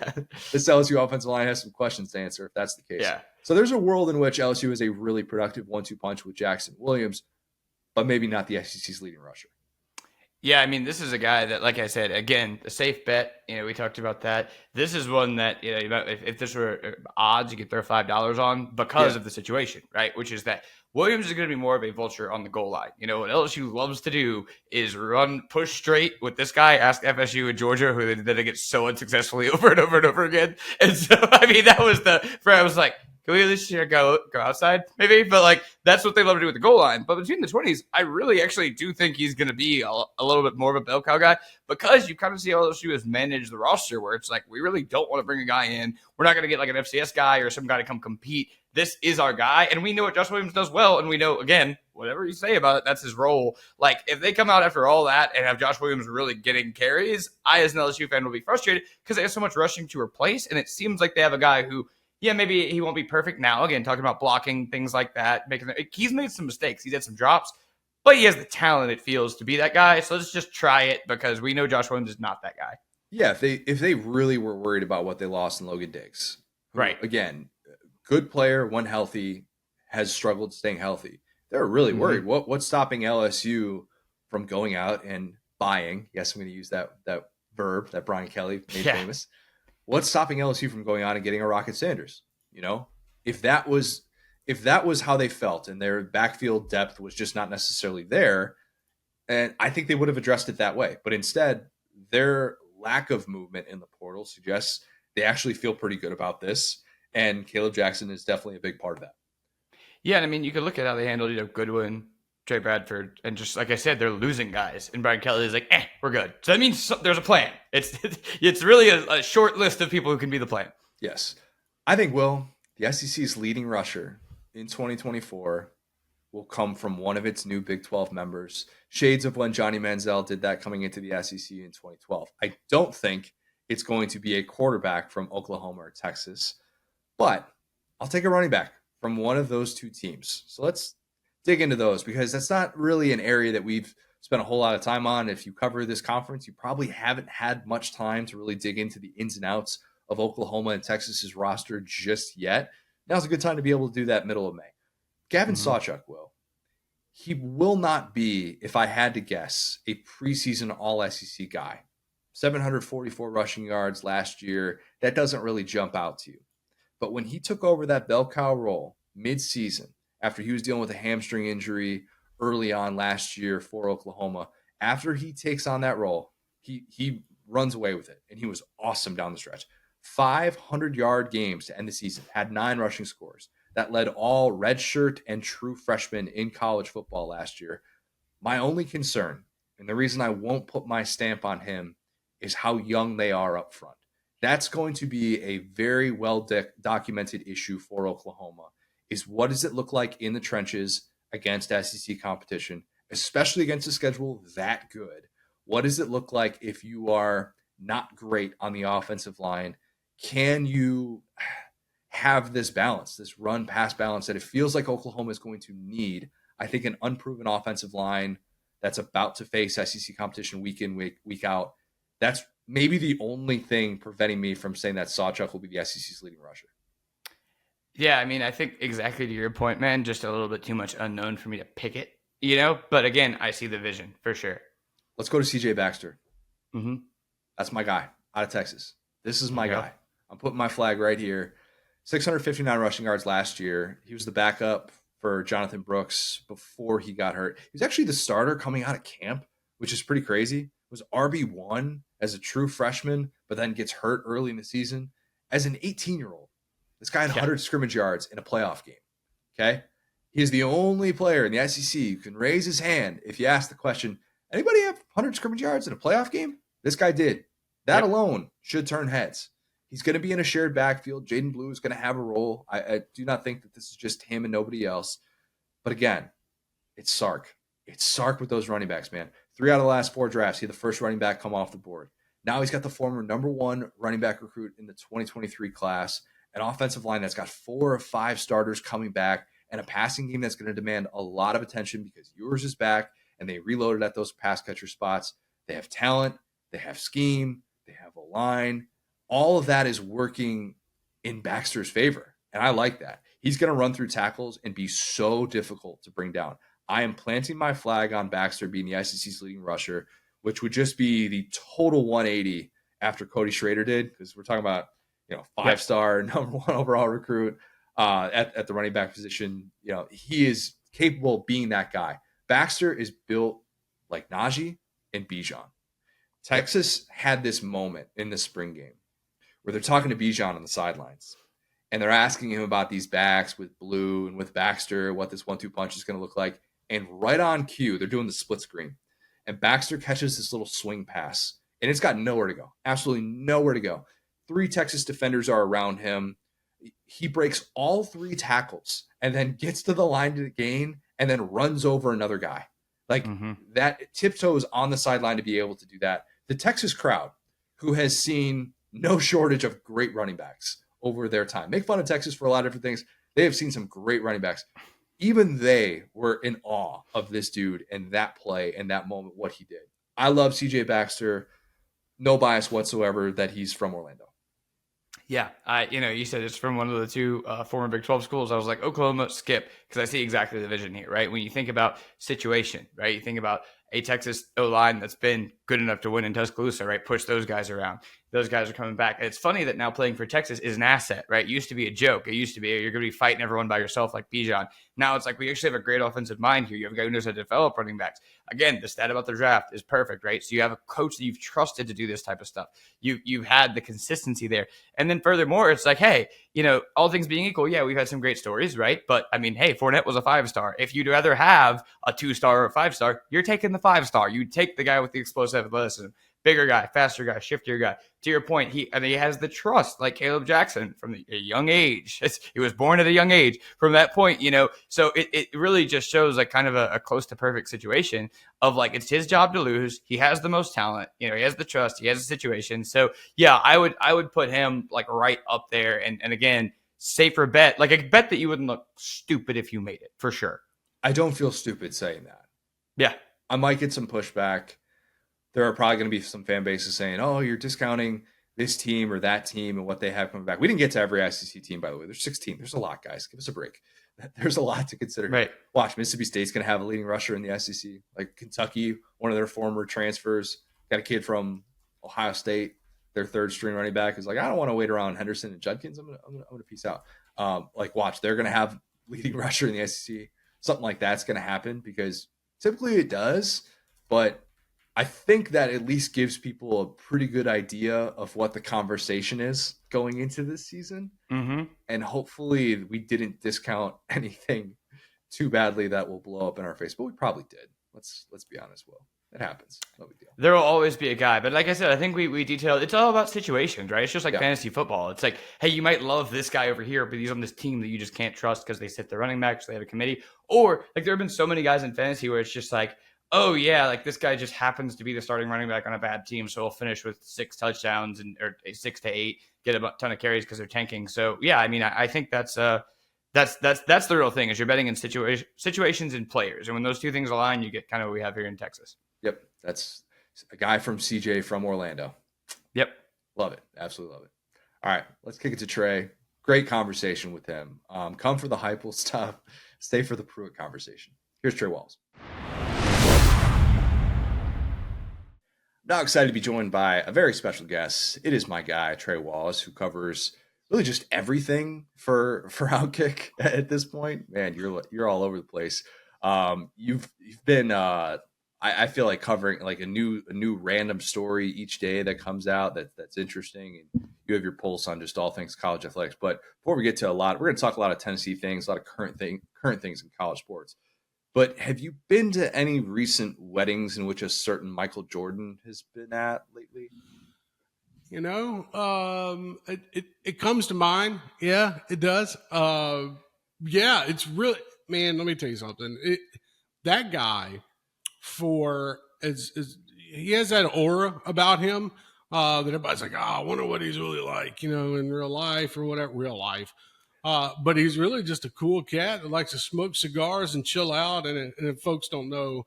This LSU offensive line has some questions to answer if that's the case. Yeah. So there's a world in which LSU is a really productive 1-2 punch with Jackson Williams, but maybe not the SEC's leading rusher. Yeah, I mean, this is a guy that, like I said, again, a safe bet. We talked about that. This is one that, if this were odds, you could throw $5 on because of the situation, right? Which is that Williams is going to be more of a vulture on the goal line. What LSU loves to do is push straight with this guy. Ask FSU and Georgia, who they did it so unsuccessfully over and over and over again. And so, I mean, that was where I was like, can we this year go outside maybe? But that's what they love to do with the goal line. But between the 20s, I really actually do think he's going to be a little bit more of a bell cow guy, because you kind of see LSU has managed the roster where it's like, we really don't want to bring a guy in. We're not going to get like an FCS guy or some guy to come compete. This is our guy. And we know what Josh Williams does well. And we know, again, whatever you say about it, that's his role. If they come out after all that and have Josh Williams really getting carries, I as an LSU fan will be frustrated because they have so much rushing to replace. And it seems like they have a guy who, yeah, maybe he won't be perfect now. Again, talking about blocking, things like that. He's made some mistakes. He's had some drops, but he has the talent, it feels, to be that guy. So let's just try it, because we know Josh Williams is not that guy. Yeah, if they really were worried about what they lost in Logan Diggs. Right. Again, good player, when healthy, has struggled staying healthy. They're really worried. What's stopping LSU from going out and buying? Yes, I'm going to use that verb that Brian Kelly made famous. What's stopping LSU from going on and getting a Rocket Sanders? If that was how they felt and their backfield depth was just not necessarily there, and I think they would have addressed it that way. But instead, their lack of movement in the portal suggests they actually feel pretty good about this, and Caleb Jackson is definitely a big part of that. Yeah, and I mean, you could look at how they handled Goodwin, Trey Bradford, and just like I said, they're losing guys. And Brian Kelly is like, we're good. So that means there's a plan. It's really a short list of people who can be the plan. Yes. I think, Will, the SEC's leading rusher in 2024 will come from one of its new Big 12 members. Shades of when Johnny Manziel did that coming into the SEC in 2012. I don't think it's going to be a quarterback from Oklahoma or Texas, but I'll take a running back from one of those two teams. So let's dig into those, because that's not really an area that we've spent a whole lot of time on. If you cover this conference, you probably haven't had much time to really dig into the ins and outs of Oklahoma and Texas's roster just yet. Now's a good time to be able to do that middle of May. Gavin Sawchuk he will not be, if I had to guess, a preseason all-SEC guy. 744 rushing yards last year. That doesn't really jump out to you. But when he took over that bell cow role mid-season, after he was dealing with a hamstring injury early on last year for Oklahoma, after he takes on that role, he runs away with it, and he was awesome down the stretch. 500-yard games to end the season, had 9 rushing scores. That led all redshirt and true freshmen in college football last year. My only concern, and the reason I won't put my stamp on him, is how young they are up front. That's going to be a very well documented issue for Oklahoma, is what does it look like in the trenches against SEC competition, especially against a schedule that good? What does it look like if you are not great on the offensive line? Can you have this balance, this run pass balance that it feels like Oklahoma is going to need? I think an unproven offensive line that's about to face SEC competition week in, week out, that's maybe the only thing preventing me from saying that Sawchuk will be the SEC's leading rusher. Yeah, I mean, I think exactly to your point, man, just a little bit too much unknown for me to pick it, you know? But again, I see the vision for sure. Let's go to CJ Baxter. Mm-hmm. That's my guy out of Texas. This is my guy. I'm putting my flag right here. 659 rushing yards last year. He was the backup for Jonathan Brooks before he got hurt. He was actually the starter coming out of camp, which is pretty crazy. It was RB1 as a true freshman, but then gets hurt early in the season. As an 18-year-old, this guy had 100 scrimmage yards in a playoff game. Okay? He's the only player in the SEC who can raise his hand if you ask the question, anybody have 100 scrimmage yards in a playoff game? This guy did. That alone should turn heads. He's going to be in a shared backfield. Jaden Blue is going to have a role. I do not think that this is just him and nobody else. But again, it's Sark. It's Sark with those running backs, man. 3 out of the last 4 drafts, he had the first running back come off the board. Now he's got the former #1 running back recruit in the 2023 class, an offensive line that's got 4 or 5 starters coming back, and a passing game that's going to demand a lot of attention because Ewers is back, and they reloaded at those pass catcher spots. They have talent. They have scheme. They have a line. All of that is working in Baxter's favor, and I like that. He's going to run through tackles and be so difficult to bring down. I am planting my flag on Baxter being the SEC's leading rusher, which would just be the total 180 after Cody Schrader did, because we're talking about 5-star #1 overall recruit at the running back position. He is capable of being that guy. Baxter is built like Najee and Bijan. Texas had this moment in the spring game where they're talking to Bijan on the sidelines, and they're asking him about these backs with Blue and with Baxter, what this 1-2 punch is going to look like. And right on cue, they're doing the split screen. And Baxter catches this little swing pass, and it's got nowhere to go. Absolutely nowhere to go. 3 Texas defenders are around him. He breaks all 3 tackles and then gets to the line to gain and then runs over another guy. That tiptoes on the sideline to be able to do that. The Texas crowd, who has seen no shortage of great running backs over their time. Make fun of Texas for a lot of different things. They have seen some great running backs. Even they were in awe of this dude and that play and that moment, what he did. I love CJ Baxter. No bias whatsoever that he's from Orlando. Yeah, you said it's from one of the 2 former Big 12 schools. I was like, Oklahoma, skip, because I see exactly the vision here, right? When you think about situation, right? You think about a Texas O-line that's been good enough to win in Tuscaloosa, right? Push those guys around. Those guys are coming back. And it's funny that now playing for Texas is an asset, right? It used to be a joke. It used to be you're going to be fighting everyone by yourself like Bijan. Now it's like we actually have a great offensive mind here. You have a guy who knows how to develop running backs. Again, the stat about the draft is perfect, right? So you have a coach that you've trusted to do this type of stuff. You've had the consistency there. And then furthermore, it's like, hey, all things being equal, yeah, we've had some great stories, right? But I mean, hey, Fournette was a 5-star. If you'd rather have a 2-star or a 5-star, you're taking the 5-star. You take the guy with the explosive athleticism. Bigger guy, faster guy, shiftier guy. To your point, he has the trust like Caleb Jackson from a young age. He was born at a young age. From that point, so it really just shows like kind of a close to perfect situation of like it's his job to lose. He has the most talent. He has the trust. He has the situation. So yeah, I would put him like right up there. And again, safer bet, like a bet that you wouldn't look stupid if you made it for sure. I don't feel stupid saying that. Yeah, I might get some pushback. There are probably going to be some fan bases saying, oh, you're discounting this team or that team and what they have coming back. We didn't get to every SEC team, by the way. There's 16. There's a lot, guys. Give us a break. There's a lot to consider. Right. Watch, Mississippi State's going to have a leading rusher in the SEC. Like Kentucky, one of their former transfers, got a kid from Ohio State, their 3rd-string running back, is like, I don't want to wait around Henderson and Judkins. I'm gonna peace out. Watch, they're going to have leading rusher in the SEC. Something like that's going to happen because typically it does, but I think that at least gives people a pretty good idea of what the conversation is going into this season. Mm-hmm. And hopefully we didn't discount anything too badly that will blow up in our face, but we probably did. Let's be honest, Will. It happens. No big deal. There will always be a guy, but like I said, I think we detailed. It's all about situations, right? It's just like Yeah. fantasy football. It's like, hey, you might love this guy over here, but he's on this team that you just can't trust because they sit the running backs, they have a committee, or like there have been so many guys in fantasy where it's just like, oh yeah, like this guy just happens to be the starting running back on a bad team, so he'll finish with 6 touchdowns and or 6 to 8, get a ton of carries because they're tanking. So yeah, I mean, I think that's the real thing is you're betting in situations and players, and when those two things align, you get kind of what we have here in Texas. Yep. That's a guy from CJ from Orlando. Yep. Love it. Absolutely love it. All right. Let's kick it to Trey. Great conversation with him. Come for the Heupel stuff. Stay for the Pruitt conversation. Here's Trey Wallace. Now excited to be joined by a very special guest. It is my guy, Trey Wallace, who covers really just everything for Outkick at this point. Man, you're all over the place. You've been I feel like covering like a new random story each day that comes out that's interesting, and you have your pulse on just all things college athletics. But before we get to we're going to talk a lot of Tennessee things, a lot of current things in college sports. But have you been to any recent weddings in which a certain Michael Jordan has been at lately? You know, it comes to mind. Yeah, it does. Yeah, it's really, man, let me tell you something. That guy, he has that aura about him that everybody's like, oh, I wonder what he's really like, in real life or whatever, real life. But he's really just a cool cat that likes to smoke cigars and chill out. And if folks don't know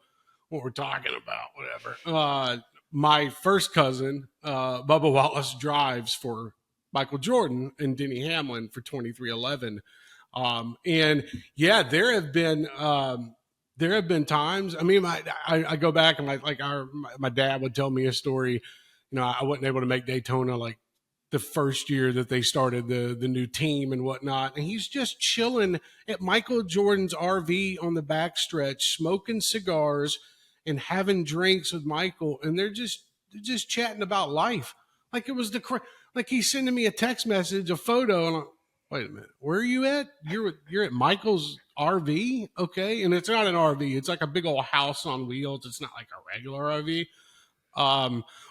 what we're talking about, whatever. My first cousin, Bubba Wallace, drives for Michael Jordan and Denny Hamlin for 23XI. And yeah, there have been times. I mean, I go back and my dad would tell me a story. I wasn't able to make Daytona like the first year that they started the new team and whatnot. And he's just chilling at Michael Jordan's RV on the backstretch, smoking cigars and having drinks with Michael. And they're just chatting about life. Like it was like he's sending me a text message, a photo, and I'm, wait a minute, where are you at? You're at Michael's RV, okay? And it's not an RV; it's like a big old house on wheels. It's not like a regular RV.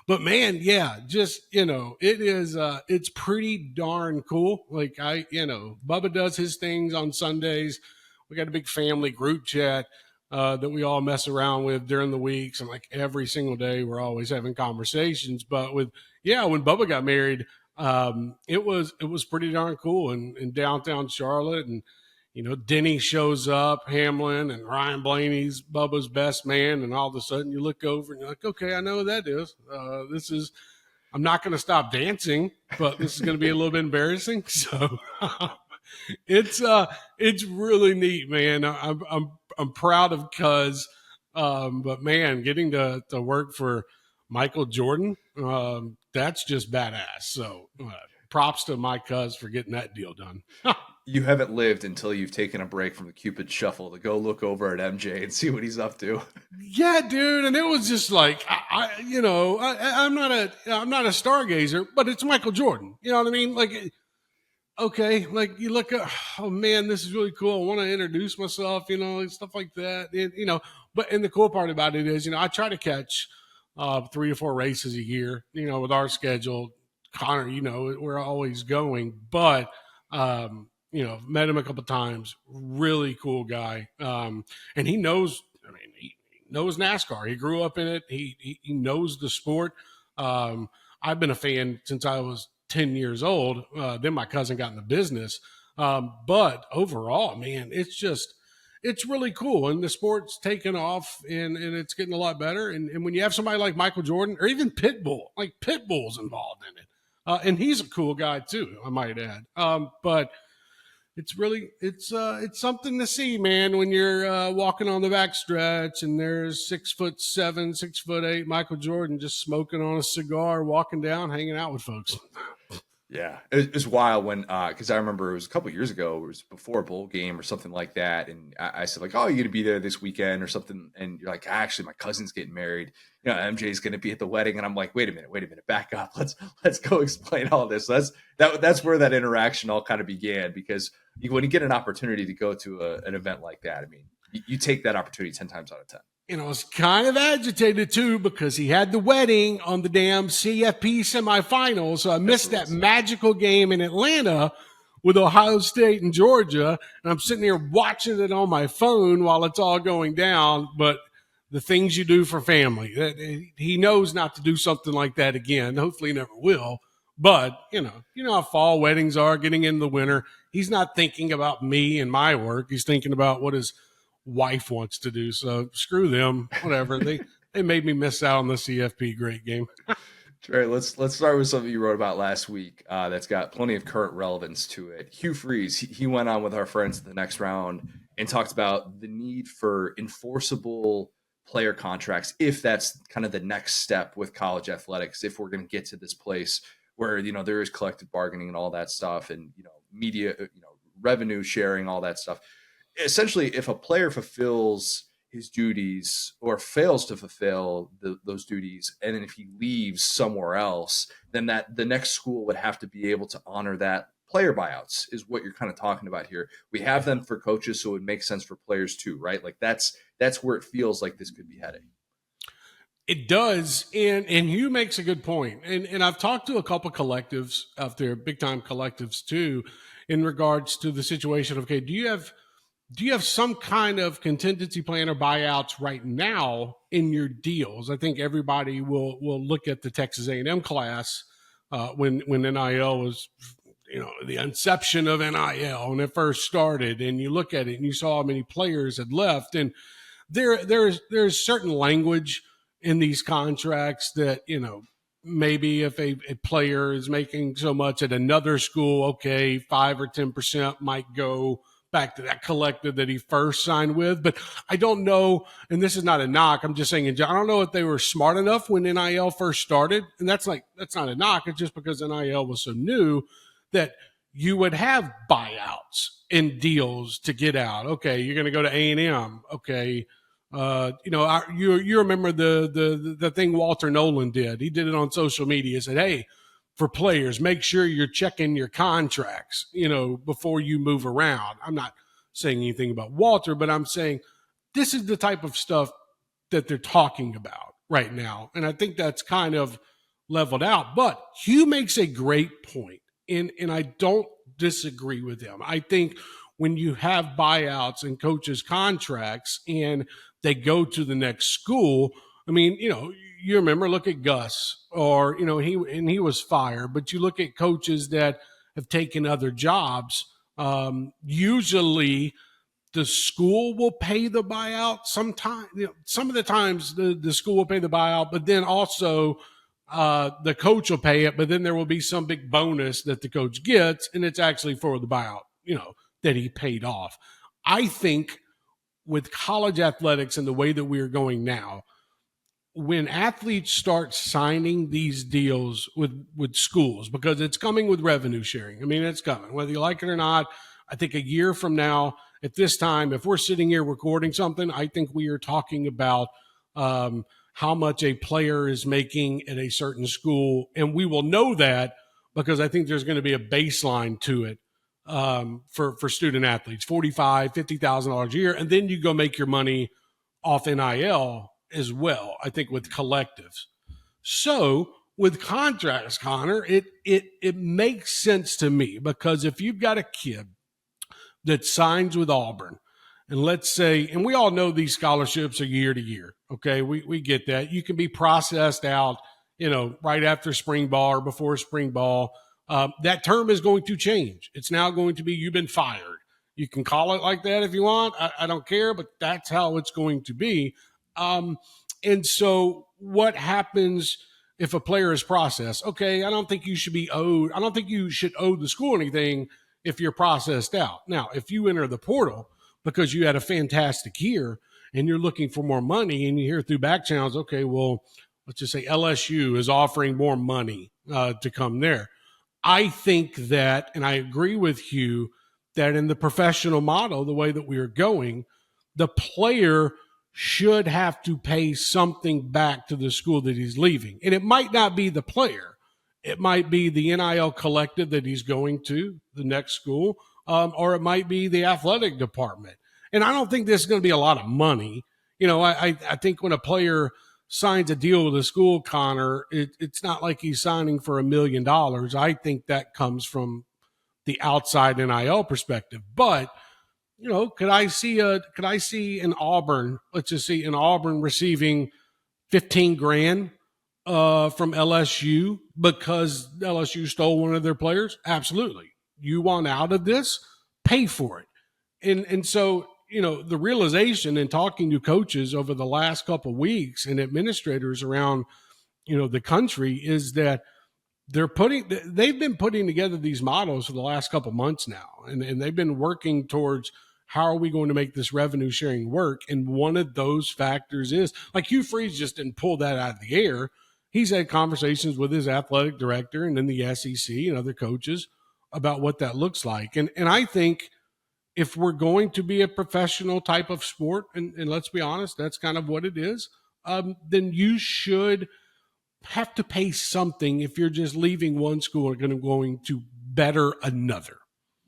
But man, yeah, just it is. It's pretty darn cool. Like Bubba does his things on Sundays. We got a big family group chat that we all mess around with during the weeks, and like every single day, we're always having conversations. But when Bubba got married. It was pretty darn cool in downtown Charlotte, and Denny shows up, Hamlin and Ryan Blaney's Bubba's best man, and all of a sudden you look over and you're like, okay, I know who that is. I'm not going to stop dancing, but this is going to be a little bit embarrassing. So it's really neat, man. I'm proud of Cuz, but man, getting to work for Michael Jordan, that's just badass. So props to my cuz for getting that deal done. You haven't lived until you've taken a break from the Cupid Shuffle to go look over at MJ and see what he's up to. Yeah, dude. And it was just like, I'm not a stargazer, but it's Michael Jordan. You know what I mean? Like, okay, like you look at, oh man, this is really cool. I want to introduce myself, and stuff like that. And the cool part about it is, I try to catch 3 to 4 races a year, with our schedule. Connor, we're always going, but, met him a couple times, really cool guy. And he knows, he knows NASCAR. He grew up in it. He knows the sport. I've been a fan since I was 10 years old. Then my cousin got in the business. But overall, man, it's really cool, and the sport's taken off, and it's getting a lot better. And when you have somebody like Michael Jordan, or even Pitbull, like Pitbull's involved in it, and he's a cool guy too, I might add. But it's really it's something to see, man. When you're walking on the backstretch, and there's 6'7", 6'8" Michael Jordan just smoking on a cigar, walking down, hanging out with folks. Yeah, it was wild when because I remember it was a couple years ago. It was before a bowl game or something like that, and I said like, "Oh, you're gonna be there this weekend or something?" And you're like, "Actually, my cousin's getting married. MJ's gonna be at the wedding." And I'm like, "Wait a minute, back up. Let's go explain all this." So that's where that interaction all kind of began because when you get an opportunity to go to an event like that, I mean, you take that opportunity 10 times out of 10. I was kind of agitated too because he had the wedding on the damn CFP semifinals. So I missed that magical game in Atlanta with Ohio State and Georgia. And I'm sitting here watching it on my phone while it's all going down. But the things you do for family, he knows not to do something like that again. Hopefully he never will. But, you know how fall weddings are getting in the winter. He's not thinking about me and my work. He's thinking about what his wife wants to do. So screw them, whatever. They made me miss out on the CFP great game. Trey, let's start with something you wrote about last week that's got plenty of current relevance to it. Hugh Freeze, he went on with our friends at the next round and talked about the need for enforceable player contracts if that's kind of the next step with college athletics, if we're going to get to this place where there is collective bargaining and all that stuff, and media, revenue sharing, all that stuff. Essentially, if a player fulfills his duties or fails to fulfill those duties, and then if he leaves somewhere else, then the next school would have to be able to honor that. Player buyouts is what you're kind of talking about here. We have them for coaches, so it would make sense for players too, right? Like that's where it feels like this could be heading. It does, and Hugh makes a good point. And I've talked to a couple collectives out there, big time collectives too, in regards to the situation of, okay, do you have some kind of contingency plan or buyouts right now in your deals? I think everybody will look at the Texas A&M class when NIL was, the inception of NIL when it first started, and you look at it and you saw how many players had left, and there's certain language in these contracts that maybe if a player is making so much at another school, okay, 5 or 10% might go back to that collective that he first signed with. But I don't know, and this is not a knock, I'm just saying, I don't know if they were smart enough when NIL first started. And that's not a knock. It's just because NIL was so new that you would have buyouts and deals to get out. Okay, you're going to go to A&M. Okay, you remember the thing Walter Nolan did. He did it on social media. He said, hey, for players, make sure you're checking your contracts, before you move around. I'm not saying anything about Walter, but I'm saying this is the type of stuff that they're talking about right now. And I think that's kind of leveled out. But Hugh makes a great point, and I don't disagree with him. I think when you have buyouts and coaches' contracts and they go to the next school, I mean, you remember, look at Gus, or, he was fired, but you look at coaches that have taken other jobs. Usually the school will pay the buyout. Sometimes, some of the times the school will pay the buyout, but then also the coach will pay it, but then there will be some big bonus that the coach gets, and it's actually for the buyout, that he paid off. I think with college athletics and the way that we are going now, when athletes start signing these deals with schools, because it's coming with revenue sharing. I mean, it's coming, whether you like it or not. I think a year from now, at this time, if we're sitting here recording something, I think we are talking about how much a player is making at a certain school. And we will know that because I think there's going to be a baseline to it for student athletes, $45,000, $50,000 a year. And then you go make your money off NIL as well, I think, with collectives. So with contracts, Connor, it makes sense to me, because if you've got a kid that signs with Auburn, and let's say, and we all know these scholarships are year to year, okay? We get that. You can be processed out, right after spring ball or before spring ball. That term is going to change. It's now going to be, you've been fired. You can call it like that if you want. I don't care, but that's how it's going to be. And so what happens if a player is processed? Okay, I don't think you should owe the school anything if you're processed out. Now, if you enter the portal because you had a fantastic year and you're looking for more money, and you hear through back channels, okay, well, let's just say LSU is offering more money to come there. I think that, and I agree with Hugh, that in the professional model, the way that we are going, the player should have to pay something back to the school that he's leaving. And it might not be the player. It might be the NIL collective that he's going to, the next school, or it might be the athletic department. And I don't think there's going to be a lot of money. I think when a player signs a deal with a school, Connor, it's not like he's signing for $1 million. I think that comes from the outside NIL perspective. But could I see an Auburn? Let's just see an Auburn receiving $15,000 from LSU because LSU stole one of their players? Absolutely. You want out of this? Pay for it. And so the realization in talking to coaches over the last couple of weeks and administrators around the country is that they've been putting together these models for the last couple of months now, and they've been working towards how are we going to make this revenue sharing work. And one of those factors is, like, Hugh Freeze just didn't pull that out of the air. He's had conversations with his athletic director and then the SEC and other coaches about what that looks like. And I think if we're going to be a professional type of sport, and let's be honest, that's kind of what it is, then you should have to pay something if you're just leaving one school and going to better another.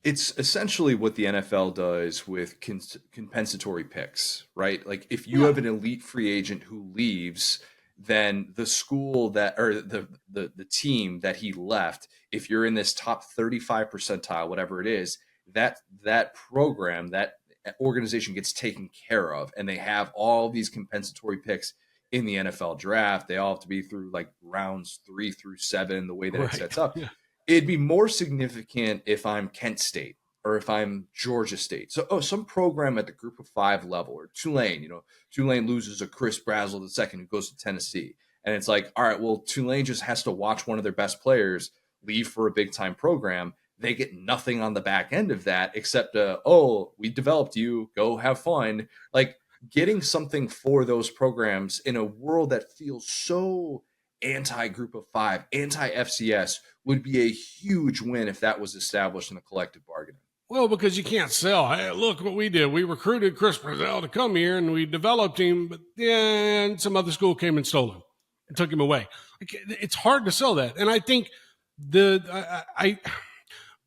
It's essentially what the NFL does with compensatory picks, right? Like if you have an elite free agent who leaves, then the school that, or the team that he left, if you're in this top 35 percentile, whatever it is, that program, that organization gets taken care of, and they have all these compensatory picks in the NFL draft. They all have to be through like rounds 3 through 7, the way that it sets up. Yeah. It'd be more significant if I'm Kent State or if I'm Georgia State. So, some program at the group of 5 level, or Tulane, Tulane loses a Chris Brazzell II who goes to Tennessee. And it's like, all right, well, Tulane just has to watch one of their best players leave for a big time program. They get nothing on the back end of that except, we developed you, go have fun. Like, getting something for those programs in a world that feels so anti-group of 5, anti-FCS, would be a huge win if that was established in a collective bargaining. Well, because you can't sell. Hey, look what we did. We recruited Chris Brazzell to come here, and we developed him, but then some other school came and stole him and took him away. It's hard to sell that. And I think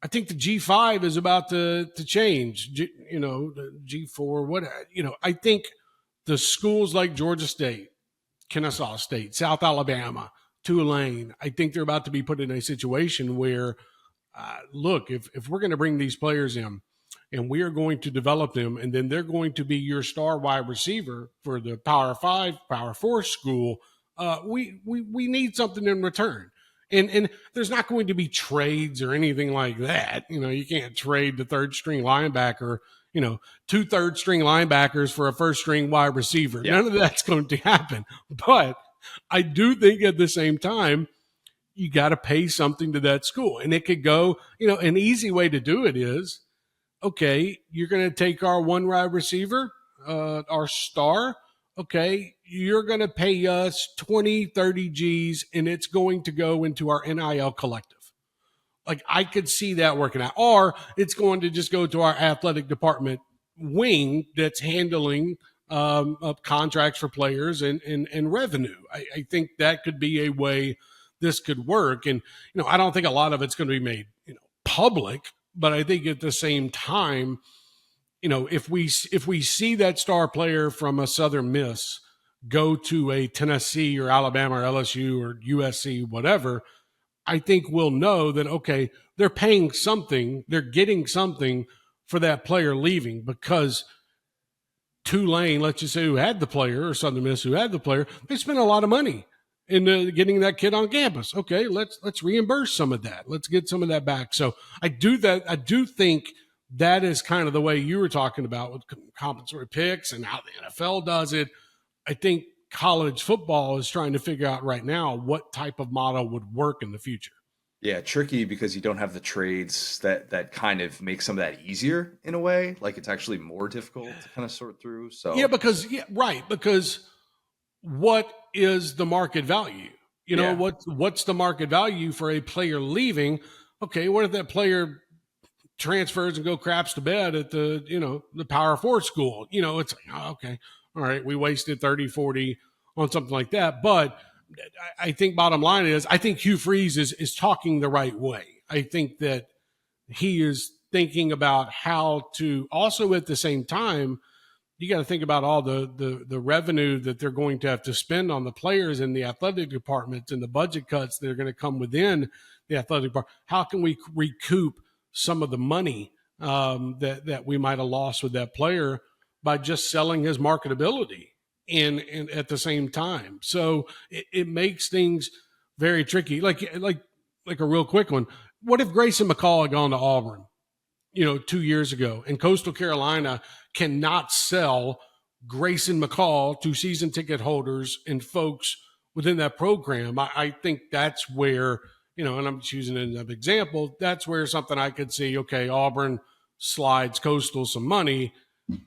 I think the G5 is about to change, the G4, I think the schools like Georgia State, Kennesaw State, South Alabama, Tulane, I think they're about to be put in a situation where, look, if we're going to bring these players in and we are going to develop them, and then they're going to be your star wide receiver for the Power 5, Power 4 school, we need something in return. And there's not going to be trades or anything like that. You can't trade the third string linebacker, 2 third string linebackers for a first string wide receiver. Yeah. None of that's going to happen. But I do think at the same time, you got to pay something to that school. And it could go, an easy way to do it is, okay, you're going to take our one wide receiver, our star. Okay, you're going to pay us 20, 30 G's, and it's going to go into our NIL collective. Like, I could see that working out. Or it's going to just go to our athletic department wing that's handling contracts for players and revenue. I think that could be a way this could work. And, I don't think a lot of it's going to be made, public, but I think at the same time, if we see that star player from a Southern Miss go to a Tennessee or Alabama or LSU or USC, whatever, I think we'll know that, okay, they're paying something, they're getting something for that player leaving, because Tulane, let's just say, who had the player, or Southern Miss who had the player, they spent a lot of money in getting that kid on campus. Okay, let's reimburse some of that. Let's get some of that back. So I do think that is kind of the way you were talking about with compensatory picks and how the NFL does it. I think college football is trying to figure out right now what type of model would work in the future. Yeah, tricky because you don't have the trades that kind of make some of that easier in a way. Like, it's actually more difficult to kind of sort through. So because what is the market value? What's the market value for a player leaving? Okay, what if that player transfers and go craps to bed at the Power 4 school? It's like, oh, okay, all right, we wasted 30, 40 on something like that. But I think bottom line is, I think Hugh Freeze is talking the right way. I think that he is thinking about how to also at the same time, you got to think about all the revenue that they're going to have to spend on the players in the athletic department and the budget cuts that are going to come within the athletic department. How can we recoup some of the money that we might have lost with that player by just selling his marketability and at the same time? So it makes things very tricky. Like a real quick one. What if Grayson McCall had gone to Auburn, 2 years ago, and Coastal Carolina cannot sell Grayson McCall to season ticket holders and folks within that program? I think that's where, and I'm just using it as an example, that's where something I could see, okay, Auburn slides Coastal some money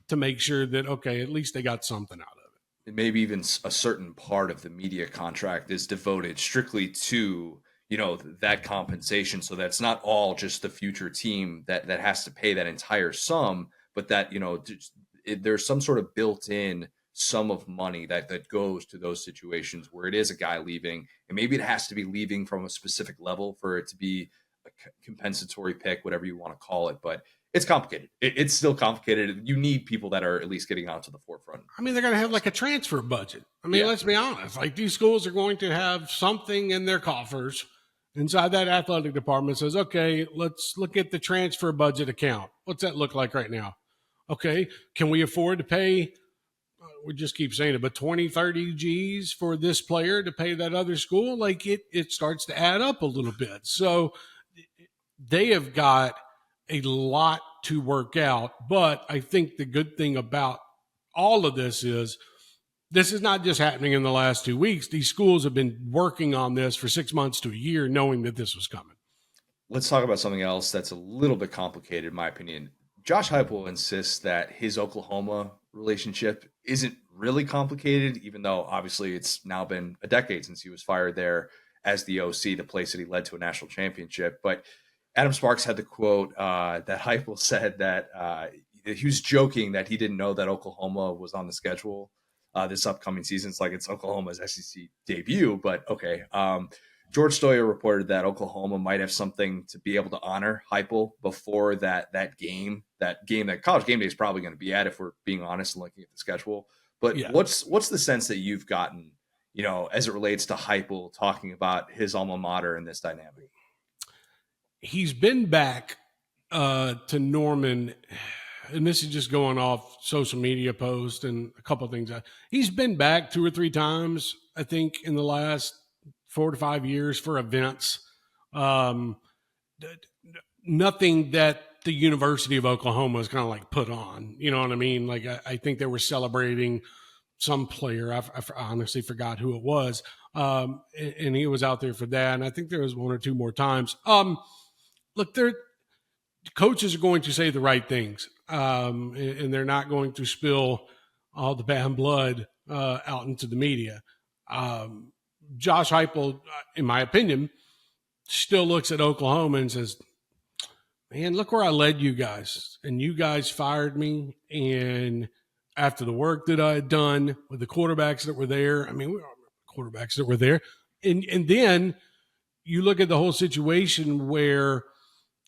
to make sure that, okay, at least they got something out of it. And maybe even a certain part of the media contract is devoted strictly to that compensation, so that's not all just the future team that has to pay that entire sum, but that there's some sort of built-in sum of money that goes to those situations where it is a guy leaving, and maybe it has to be leaving from a specific level for it to be a compensatory pick, whatever you want to call it. But it's complicated. It's still complicated. You need people that are at least getting out to the forefront. I mean, they're going to have like a transfer budget. I mean, let's be honest. Like, these schools are going to have something in their coffers inside that athletic department. Says, okay, let's look at the transfer budget account. What's that look like right now? Okay, can we afford to pay, we just keep saying it, but 20, 30 G's for this player to pay that other school? Like, it starts to add up a little bit. So they have got a lot to work out. But I think the good thing about all of this is not just happening in the last 2 weeks. These schools have been working on this for 6 months to a year, knowing that this was coming. Let's talk about something else that's a little bit complicated, in my opinion. Josh Heupel insists that his Oklahoma relationship isn't really complicated, even though obviously it's now been a decade since he was fired there as the OC, the place that he led to a national championship. But Adam Sparks had the quote that Heupel said that he was joking that he didn't know that Oklahoma was on the schedule this upcoming season. It's like it's Oklahoma's SEC debut, but okay. George Stoyer reported that Oklahoma might have something to be able to honor Heupel before that game that College Game Day is probably going to be at, if we're being honest and looking at the schedule. But what's the sense that you've gotten, as it relates to Heupel talking about his alma mater in this dynamic? He's been back to Norman, and this is just going off social media posts and a couple of things. He's been back 2 or 3 times, I think, in the last 4 to 5 years for events. Nothing that the University of Oklahoma is kind of like put on, you know what I mean? Like, I think they were celebrating some player. I honestly forgot who it was. And he was out there for that. And I think there was 1 or 2 more times. Look, coaches are going to say the right things. And they're not going to spill all the bad blood out into the media. Josh Heupel, in my opinion, still looks at Oklahoma and says, man, look where I led you guys. And you guys fired me. And after the work that I had done with the quarterbacks that were there, I mean, we all remember quarterbacks that were there. And then you look at the whole situation where,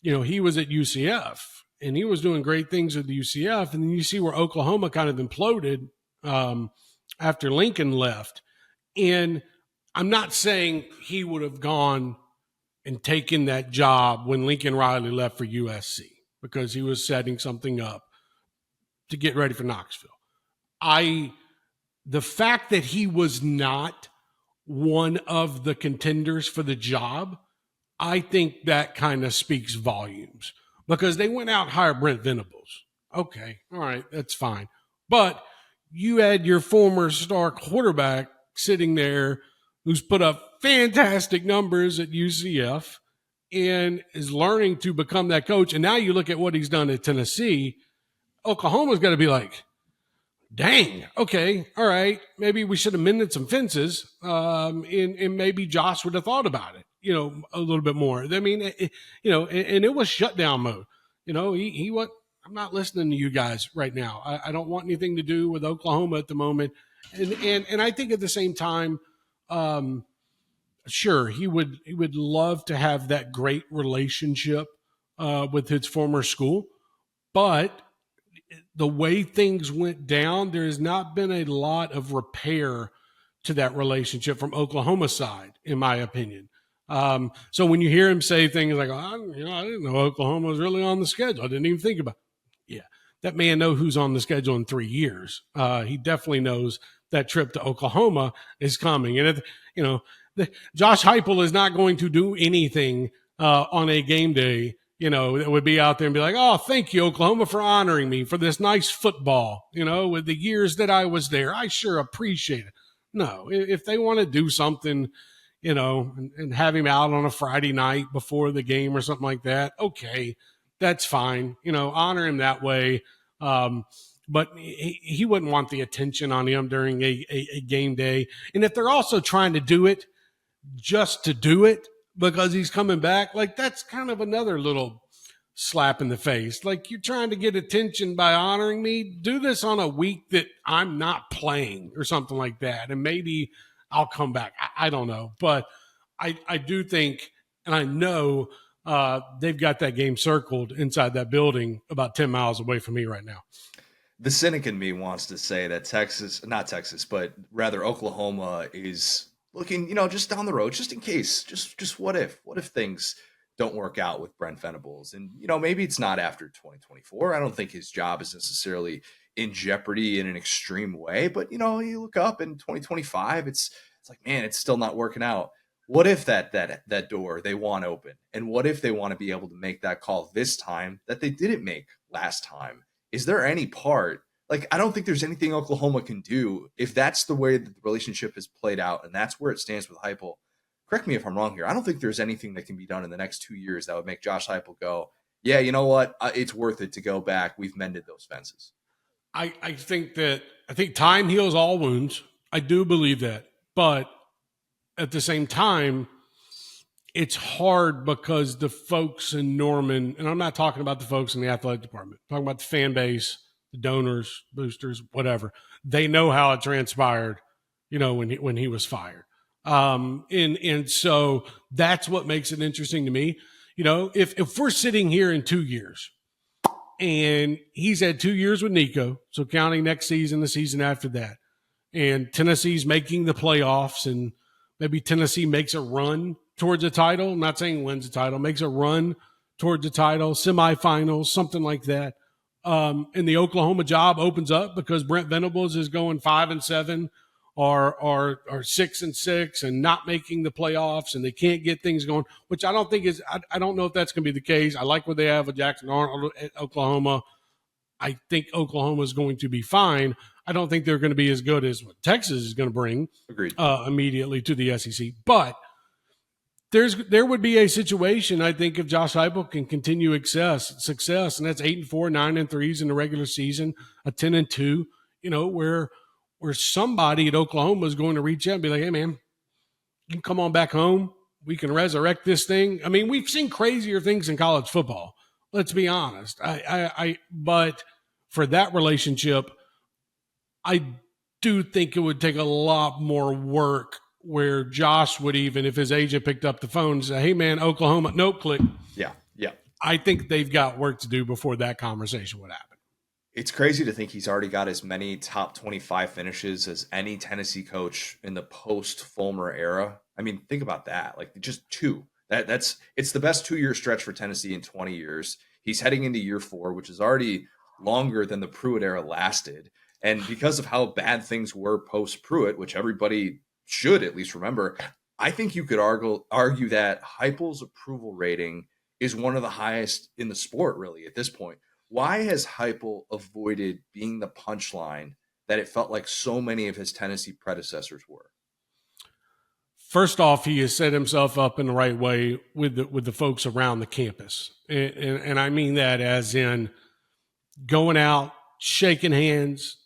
he was at UCF and he was doing great things with the UCF. And then you see where Oklahoma kind of imploded after Lincoln left. And I'm not saying he would have gone and taken that job when Lincoln Riley left for USC because he was setting something up to get ready for Knoxville. The fact that he was not one of the contenders for the job, I think that kind of speaks volumes because they went out and hired Brent Venables. Okay, all right, that's fine. But you had your former star quarterback sitting there who's put up fantastic numbers at UCF and is learning to become that coach. And now you look at what he's done at Tennessee, Oklahoma's got to be like, dang, okay, all right, maybe we should have mended some fences, and maybe Josh would have thought about it. a little bit more. I mean, and it was shutdown mode. He what? I'm not listening to you guys right now. I don't want anything to do with Oklahoma at the moment. And I think at the same time, sure, he would love to have that great relationship with his former school, but the way things went down, there has not been a lot of repair to that relationship from Oklahoma side, in my opinion. So when you hear him say things like, I didn't know Oklahoma was really on the schedule. I didn't even think about it. Yeah, that man knows who's on the schedule in 3 years. He definitely knows that trip to Oklahoma is coming. And, Josh Heupel is not going to do anything on a game day, that would be out there and be like, oh, thank you, Oklahoma, for honoring me for this nice football, with the years that I was there. I sure appreciate it. No, if they want to do something, and have him out on a Friday night before the game or something like that, okay, that's fine. Honor him that way. But he wouldn't want the attention on him during a game day. And if they're also trying to do it just to do it because he's coming back, like that's kind of another little slap in the face. Like, you're trying to get attention by honoring me. Do this on a week that I'm not playing or something like that. And maybe I'll come back. I don't know. But I do think, and I know they've got that game circled inside that building about 10 miles away from me right now. The cynic in me wants to say that not Texas, but rather Oklahoma is looking, just down the road, just in case, just what if things don't work out with Brent Venables. And, maybe it's not after 2024. I don't think his job is necessarily in jeopardy in an extreme way, but, you look up in 2025, it's like, man, it's still not working out. What if that door they want open? And what if they want to be able to make that call this time that they didn't make last time? Is there any part, like, I don't think there's anything Oklahoma can do if that's the way that the relationship is played out and that's where it stands with Heupel. Correct me if I'm wrong here. I don't think there's anything that can be done in the next 2 years that would make Josh Heupel go, yeah, you know what? It's worth it to go back. We've mended those fences. I think time heals all wounds. I do believe that. But at the same time, it's hard because the folks in Norman, and I'm not talking about the folks in the athletic department, I'm talking about the fan base, the donors, boosters, whatever. They know how it transpired, when he was fired. And so that's what makes it interesting to me. If we're sitting here in 2 years and he's had 2 years with Nico, so counting next season, the season after that, and Tennessee's making the playoffs and maybe Tennessee makes a run towards a title. I'm not saying wins a title, makes a run towards a title, semifinals, something like that. And the Oklahoma job opens up because Brent Venables is going 5-7 or 6-6 and not making the playoffs, and they can't get things going, which I don't think is. I don't know if that's going to be the case. I like what they have with Jackson Arnold at Oklahoma. I think Oklahoma is going to be fine. I don't think they're going to be as good as what Texas is going to bring. Agreed. Immediately to the SEC. But there would be a situation, I think, if Josh Heupel can continue success, and that's 8-4, 9-3 in the regular season, a 10-2, where somebody at Oklahoma is going to reach out and be like, hey, man, you can come on back home. We can resurrect this thing. I mean, we've seen crazier things in college football. Let's be honest. But for that relationship, I do think it would take a lot more work where Josh would, even if his agent picked up the phone and say, hey, man, Oklahoma, nope, click. Yeah. I think they've got work to do before that conversation would happen. It's crazy to think he's already got as many top 25 finishes as any Tennessee coach in the post-Fulmer era. I mean, think about that. Like, just two. It's the best 2-year stretch for Tennessee in 20 years. He's heading into year 4, which is already longer than the Pruitt era lasted. And because of how bad things were post-Pruitt, which everybody should at least remember, I think you could argue that Heupel's approval rating is one of the highest in the sport, really, at this point. Why has Heupel avoided being the punchline that it felt like so many of his Tennessee predecessors were? First off, he has set himself up in the right way with the folks around the campus. And I mean that as in going out, shaking hands,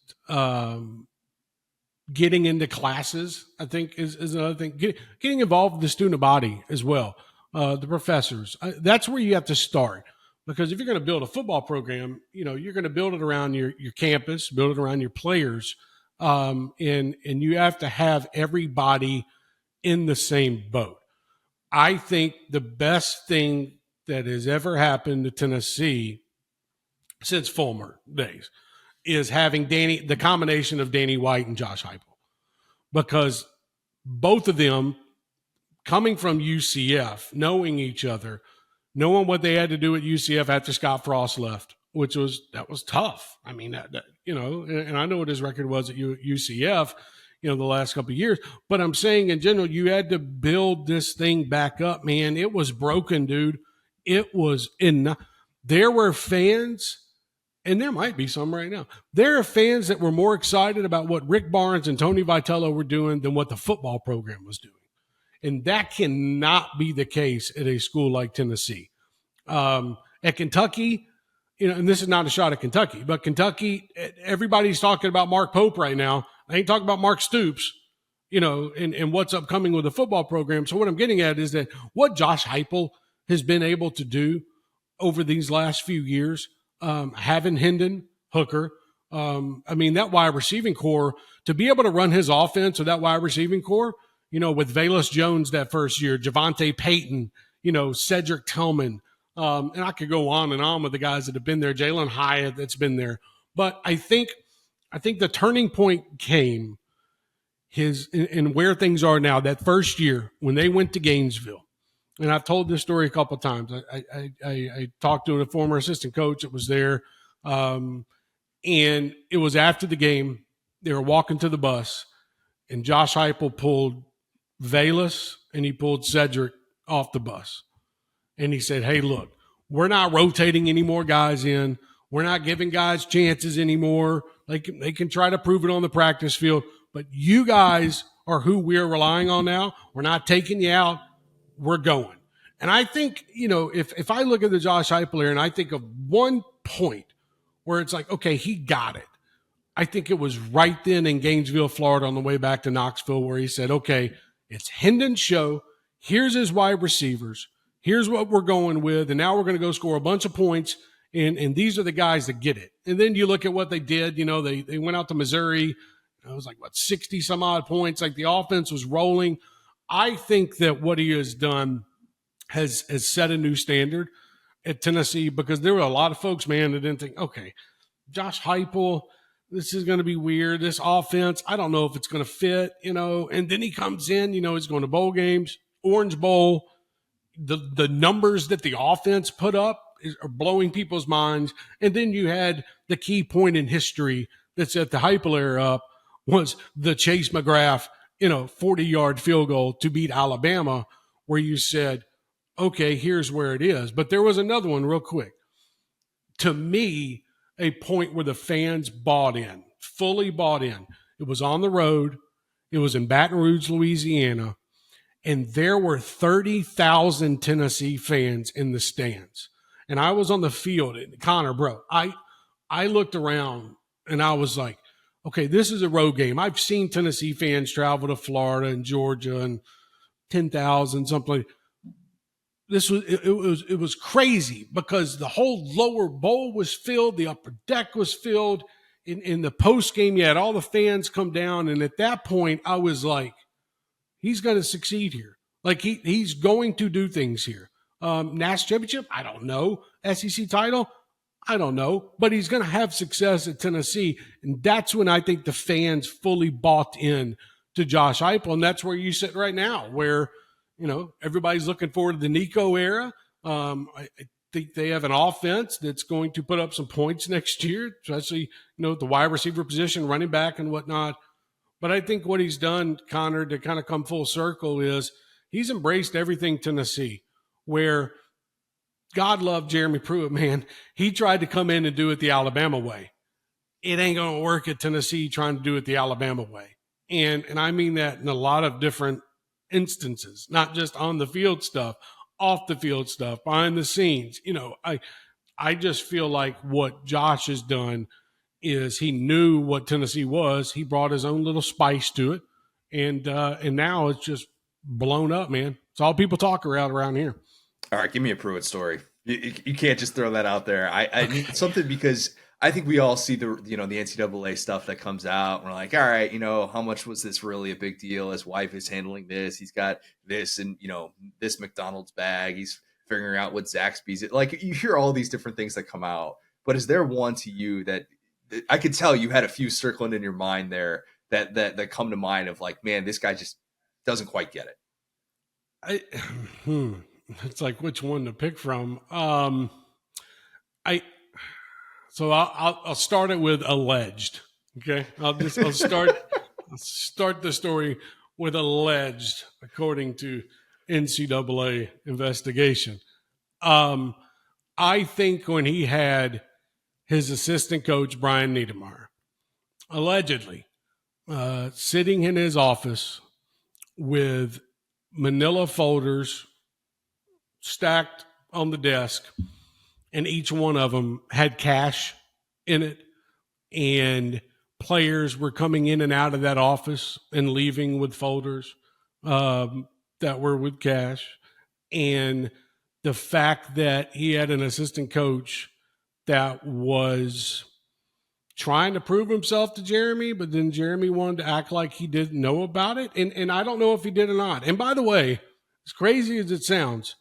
getting into classes, I think, is another thing. Getting involved in the student body as well, the professors. That's where you have to start. Because if you're going to build a football program, you're going to build it around your campus, build it around your players, and you have to have everybody in the same boat. I think the best thing that has ever happened to Tennessee since Fulmer days is having the combination of Danny White and Josh Heupel, because both of them coming from UCF, knowing each other, knowing what they had to do at UCF after Scott Frost left, that was tough. I mean, and I know what his record was at UCF, the last couple of years, but I'm saying in general, you had to build this thing back up, man. It was broken, dude. It was there were fans, and there might be some right now. There are fans that were more excited about what Rick Barnes and Tony Vitello were doing than what the football program was doing. And that cannot be the case at a school like Tennessee. At Kentucky, and this is not a shot at Kentucky, but Kentucky, everybody's talking about Mark Pope right now. I ain't talking about Mark Stoops, and what's upcoming with the football program. So what I'm getting at is that what Josh Heupel has been able to do over these last few years, having Hendon, Hooker, that wide receiving core, to be able to run his offense with that wide receiving core, with Velus Jones that first year, Javonte Payton, Cedric Tillman, and I could go on and on with the guys that have been there, Jalen Hyatt that's been there. But I think the turning point came in where things are now, that first year when they went to Gainesville. And I've told this story a couple of times. I talked to a former assistant coach that was there, and it was after the game. They were walking to the bus, and Josh Heupel pulled Velus and he pulled Cedric off the bus. And he said, hey, look, we're not rotating any more guys in. We're not giving guys chances anymore. They can try to prove it on the practice field, but you guys are who we're relying on now. We're not taking you out. We're going. And I think, if I look at the Josh Heupel here and I think of one point where it's like, okay, he got it. I think it was right then in Gainesville, Florida, on the way back to Knoxville, where he said, okay, it's Hendon's show. Here's his wide receivers. Here's what we're going with. And now we're going to go score a bunch of points. And these are the guys that get it. And then you look at what they did. They went out to Missouri. It was like, 60 some odd points. Like, the offense was rolling. I think that what he has done has set a new standard at Tennessee, because there were a lot of folks, man, that didn't think, okay, Josh Heupel, this is going to be weird. This offense, I don't know if it's going to fit, and then he comes in, he's going to bowl games, Orange Bowl. The numbers that the offense put up are blowing people's minds. And then you had the key point in history that set the Heupel era up was the Chase McGrath, 40-yard field goal to beat Alabama, where you said, okay, here's where it is. But there was another one real quick. To me, a point where the fans bought in, fully bought in. It was on the road. It was in Baton Rouge, Louisiana. And there were 30,000 Tennessee fans in the stands. And I was on the field. And Connor, bro, I looked around and I was like, okay, this is a road game. I've seen Tennessee fans travel to Florida and Georgia and 10,000, something like that. It was crazy, because the whole lower bowl was filled. The upper deck was filled. In the post game, you had all the fans come down. And at that point, I was like, he's going to succeed here. Like, he's going to do things here. National championship? I don't know. SEC title? I don't know. But he's going to have success at Tennessee. And that's when I think the fans fully bought in to Josh Heupel. And that's where you sit right now, where, everybody's looking forward to the Nico era. I think they have an offense that's going to put up some points next year, especially, the wide receiver position, running back and whatnot. But I think what he's done, Connor, to kind of come full circle, is he's embraced everything Tennessee, where God loved Jeremy Pruitt, man. He tried to come in and do it the Alabama way. It ain't going to work at Tennessee trying to do it the Alabama way. And I mean that in a lot of different instances, not just on the field stuff, off the field stuff, behind the scenes. I just feel like what Josh has done is he knew what Tennessee was. He brought his own little spice to it, and now it's just blown up, man. It's all people talk around here. All right, give me a Pruitt story. You can't just throw that out there. I need something, because I think we all see the NCAA stuff that comes out. We're like, all right, how much was this really a big deal? His wife is handling this. He's got this and this McDonald's bag. He's figuring out what Zaxby's. Like, you hear all these different things that come out. But is there one to you that I could tell you had a few circling in your mind there that come to mind of like, man, this guy just doesn't quite get it? It's like which one to pick from. I'll start it with alleged. Okay, I'll start the story with alleged, according to NCAA investigation. I think when he had his assistant coach Brian Niedermeyer, allegedly sitting in his office with manila folders stacked on the desk, and each one of them had cash in it, and players were coming in and out of that office and leaving with folders that were with cash. And the fact that he had an assistant coach that was trying to prove himself to Jeremy, but then Jeremy wanted to act like he didn't know about it. And I don't know if he did or not. And by the way, as crazy as it sounds,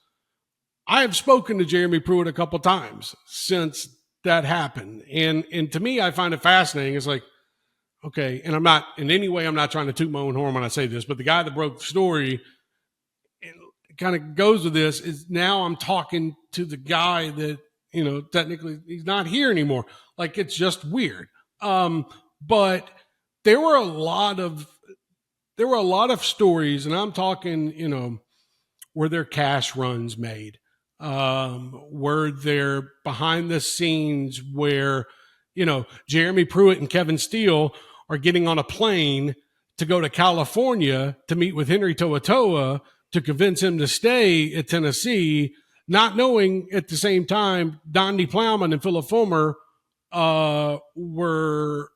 I have spoken to Jeremy Pruitt a couple times since that happened. And to me, I find it fascinating. It's like, okay, and I'm not trying to toot my own horn when I say this, but the guy that broke the story kind of goes with this is now I'm talking to the guy that, technically he's not here anymore. Like, it's just weird. But there were a lot of stories, and I'm talking, were there cash runs made? Were there behind the scenes where, Jeremy Pruitt and Kevin Steele are getting on a plane to go to California to meet with Henry To'oTo'o to convince him to stay at Tennessee, not knowing at the same time Donnie Plowman and Philip Fulmer were,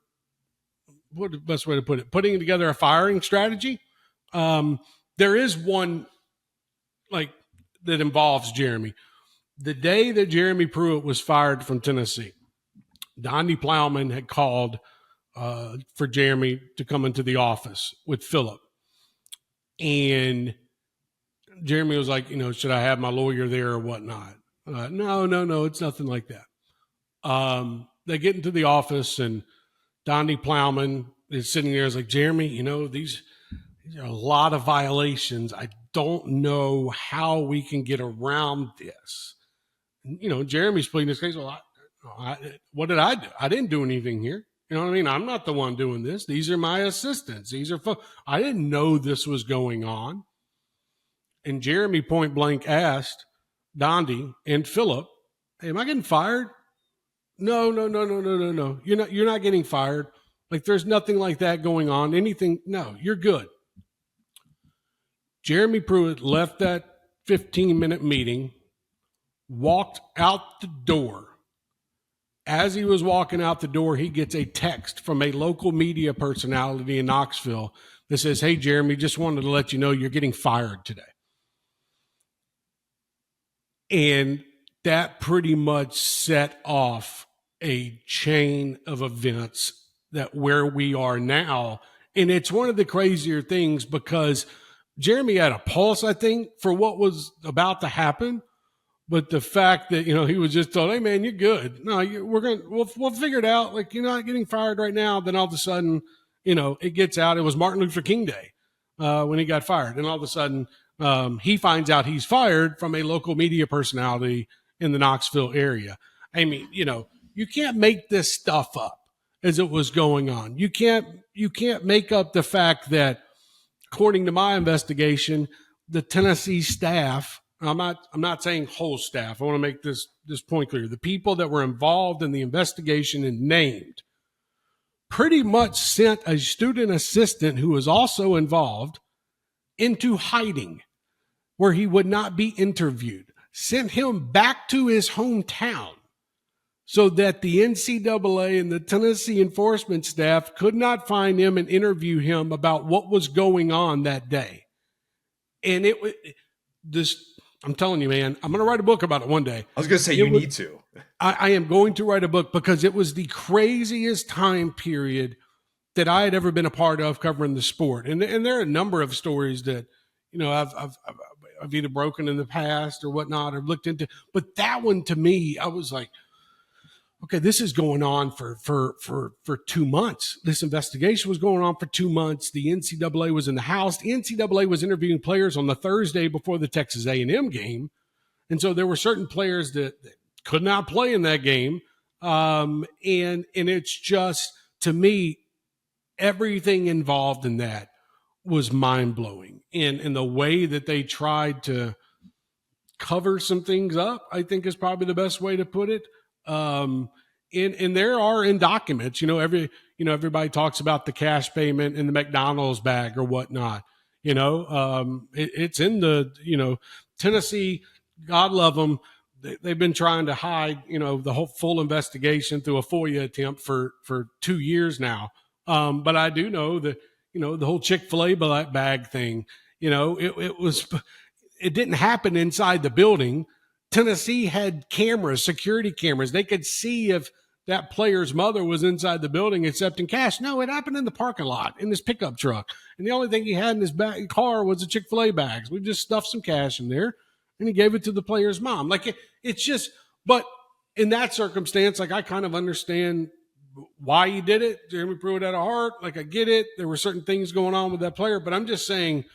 what the best way to put it, putting together a firing strategy. There is one that involves Jeremy. The day that Jeremy Pruitt was fired from Tennessee, Donnie Plowman had called for Jeremy to come into the office with Philip. And Jeremy was like, should I have my lawyer there or whatnot? No, it's nothing like that. They get into the office, and Donnie Plowman is sitting there. Is like, Jeremy, these are a lot of violations. I don't know how we can get around this. Jeremy's pleading his case. Well, what did I do? I didn't do anything here. You know what I mean? I'm not the one doing this. These are my assistants. I didn't know this was going on. And Jeremy point blank asked Donnie and Philip, hey, am I getting fired? No. You're not getting fired. Like, there's nothing like that going on. Anything. No, you're good. Jeremy Pruitt left that 15-minute meeting, walked out the door. As he was walking out the door, he gets a text from a local media personality in Knoxville that says, hey, Jeremy, just wanted to let you know you're getting fired today. And that pretty much set off a chain of events that where we are now. And it's one of the crazier things because Jeremy had a pulse, I think, for what was about to happen. But the fact that, he was just told, hey, man, you're good. No, we'll figure it out. Like, you're not getting fired right now. Then all of a sudden, it gets out. It was Martin Luther King Day when he got fired. And all of a sudden, he finds out he's fired from a local media personality in the Knoxville area. I mean, you can't make this stuff up as it was going on. You can't make up the fact that, according to my investigation, the Tennessee staff, I'm not saying whole staff. I want to make this point clear. The people that were involved in the investigation and named pretty much sent a student assistant who was also involved into hiding where he would not be interviewed, sent him back to his hometown so that the NCAA and the Tennessee enforcement staff could not find him and interview him about what was going on that day. And I'm telling you, man, I'm going to write a book about it one day. I was going to say, you need to. I am going to write a book because it was the craziest time period that I had ever been a part of covering the sport. And there are a number of stories that, I've either broken in the past or whatnot or looked into. But that one, to me, I was like, okay, this is going on for 2 months. This investigation was going on for 2 months. The NCAA was in the house. The NCAA was interviewing players on the Thursday before the Texas A&M game. And so there were certain players that could not play in that game. And it's just, to me, everything involved in that was mind-blowing. And the way that they tried to cover some things up, I think, is probably the best way to put it. And there are in documents, everybody talks about the cash payment in the McDonald's bag or whatnot. It's in the, Tennessee, God love them. They've been trying to hide, the whole full investigation through a FOIA attempt for 2 years now. But I do know that, the whole Chick-fil-A bag thing, it didn't happen inside the building. Tennessee had cameras, security cameras. They could see if that player's mother was inside the building accepting cash. No, it happened in the parking lot in his pickup truck. And the only thing he had in his car was the Chick-fil-A bags. We just stuffed some cash in there and he gave it to the player's mom. Like it's just, but in that circumstance, like I kind of understand why he did it. Jeremy Pruitt had a heart. Like I get it. There were certain things going on with that player, but I'm just saying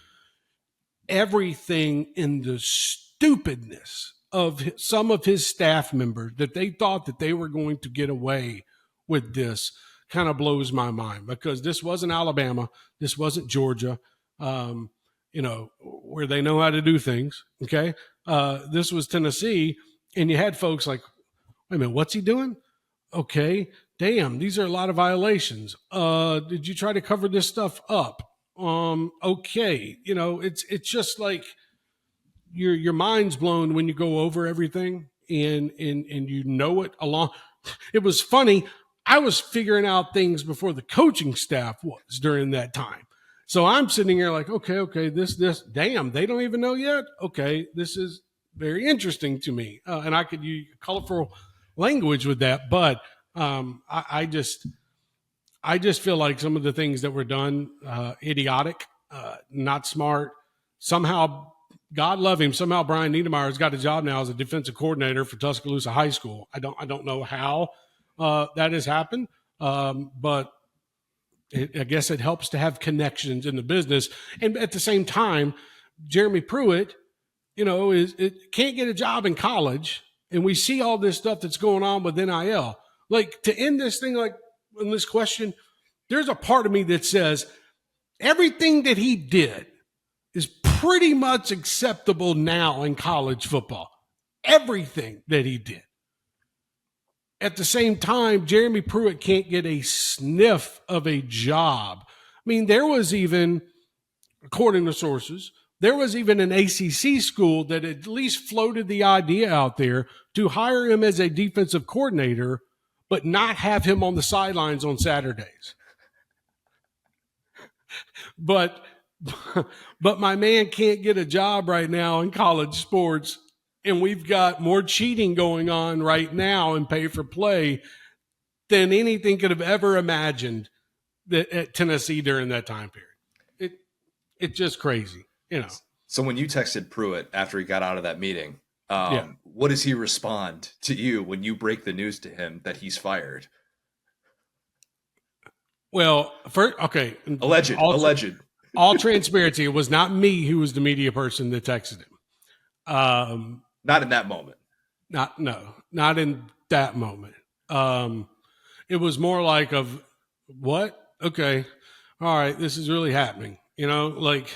everything in the stupidness of some of his staff members that they thought that they were going to get away with this kind of blows my mind, because this wasn't Alabama. This wasn't Georgia, where they know how to do things. Okay. This was Tennessee, and you had folks like, wait a minute, what's he doing? Okay. Damn, these are a lot of violations. Did you try to cover this stuff up? Okay. It's just like, your mind's blown when you go over everything and it along. It was funny. I was figuring out things before the coaching staff was during that time. So I'm sitting here like, okay, this, damn, they don't even know yet. Okay. This is very interesting to me. And I could use colorful language with that, but I just feel like some of the things that were done, idiotic, not smart, somehow, God love him. Somehow Brian Niedermeyer's got a job now as a defensive coordinator for Tuscaloosa High School. I don't know how that has happened, but I guess it helps to have connections in the business. And at the same time, Jeremy Pruitt, can't get a job in college, and we see all this stuff that's going on with NIL. Like, to end this thing, like in this question, there's a part of me that says everything that he did is pretty much acceptable now in college football. Everything that he did. At the same time, Jeremy Pruitt can't get a sniff of a job. I mean, there was even, according to sources, there was even an ACC school that at least floated the idea out there to hire him as a defensive coordinator, but not have him on the sidelines on Saturdays. But my man can't get a job right now in college sports, and we've got more cheating going on right now in pay for play than anything could have ever imagined at Tennessee during that time period. It's just crazy, So when you texted Pruitt after he got out of that meeting, what does he respond to you when you break the news to him that he's fired? Well, first, okay. Alleged. All transparency, it was not me who was the media person that texted him. Not in that moment. Not in that moment. It was more like of what? Okay. All right. This is really happening. Like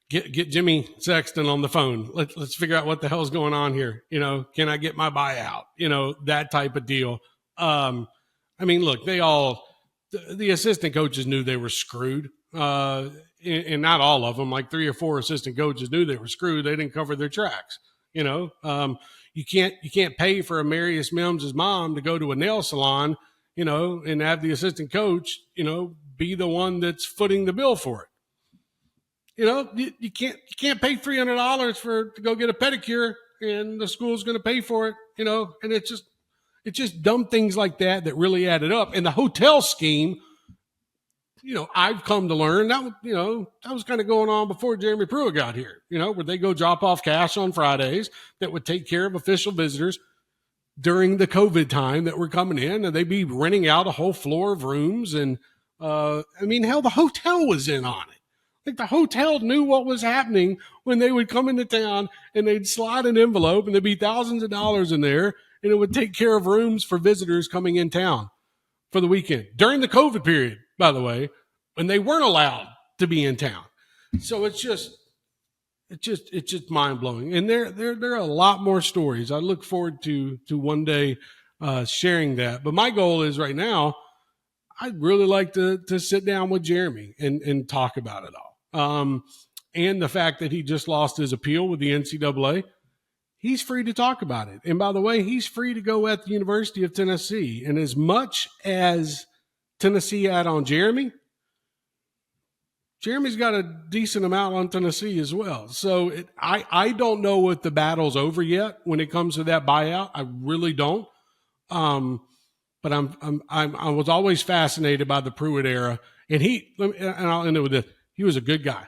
get Jimmy Sexton on the phone. Let's figure out what the hell's going on here. Can I get my buyout? That type of deal. I mean, look, the assistant coaches knew they were screwed. And not all of them, like 3 or 4 assistant coaches knew they were screwed. They didn't cover their tracks. You can't pay for a Marius Mims' mom to go to a nail salon, and have the assistant coach, be the one that's footing the bill for it. You can't pay $300 to go get a pedicure, and the school's going to pay for it. And it's just dumb things like that really added up. And the hotel scheme, I've come to learn that was kind of going on before Jeremy Pruitt got here. Where they go drop off cash on Fridays that would take care of official visitors during the COVID time that were coming in, and they'd be renting out a whole floor of rooms. And hell, the hotel was in on it. Like the hotel knew what was happening when they would come into town, and they'd slide an envelope, and there'd be thousands of dollars in there, and it would take care of rooms for visitors coming in town for the weekend during the COVID period, by the way, when they weren't allowed to be in town. So it's just mind blowing. And there are a lot more stories. I look forward to one day sharing that. But my goal is right now, I'd really like to sit down with Jeremy and talk about it all. And the fact that he just lost his appeal with the NCAA, he's free to talk about it. And by the way, he's free to go at the University of Tennessee. And as much as Tennessee had on Jeremy's got a decent amount on Tennessee as well. So I don't know if the battle's over yet when it comes to that buyout. I really don't. But I was always fascinated by the Pruitt era, and I'll end it with this. He was a good guy.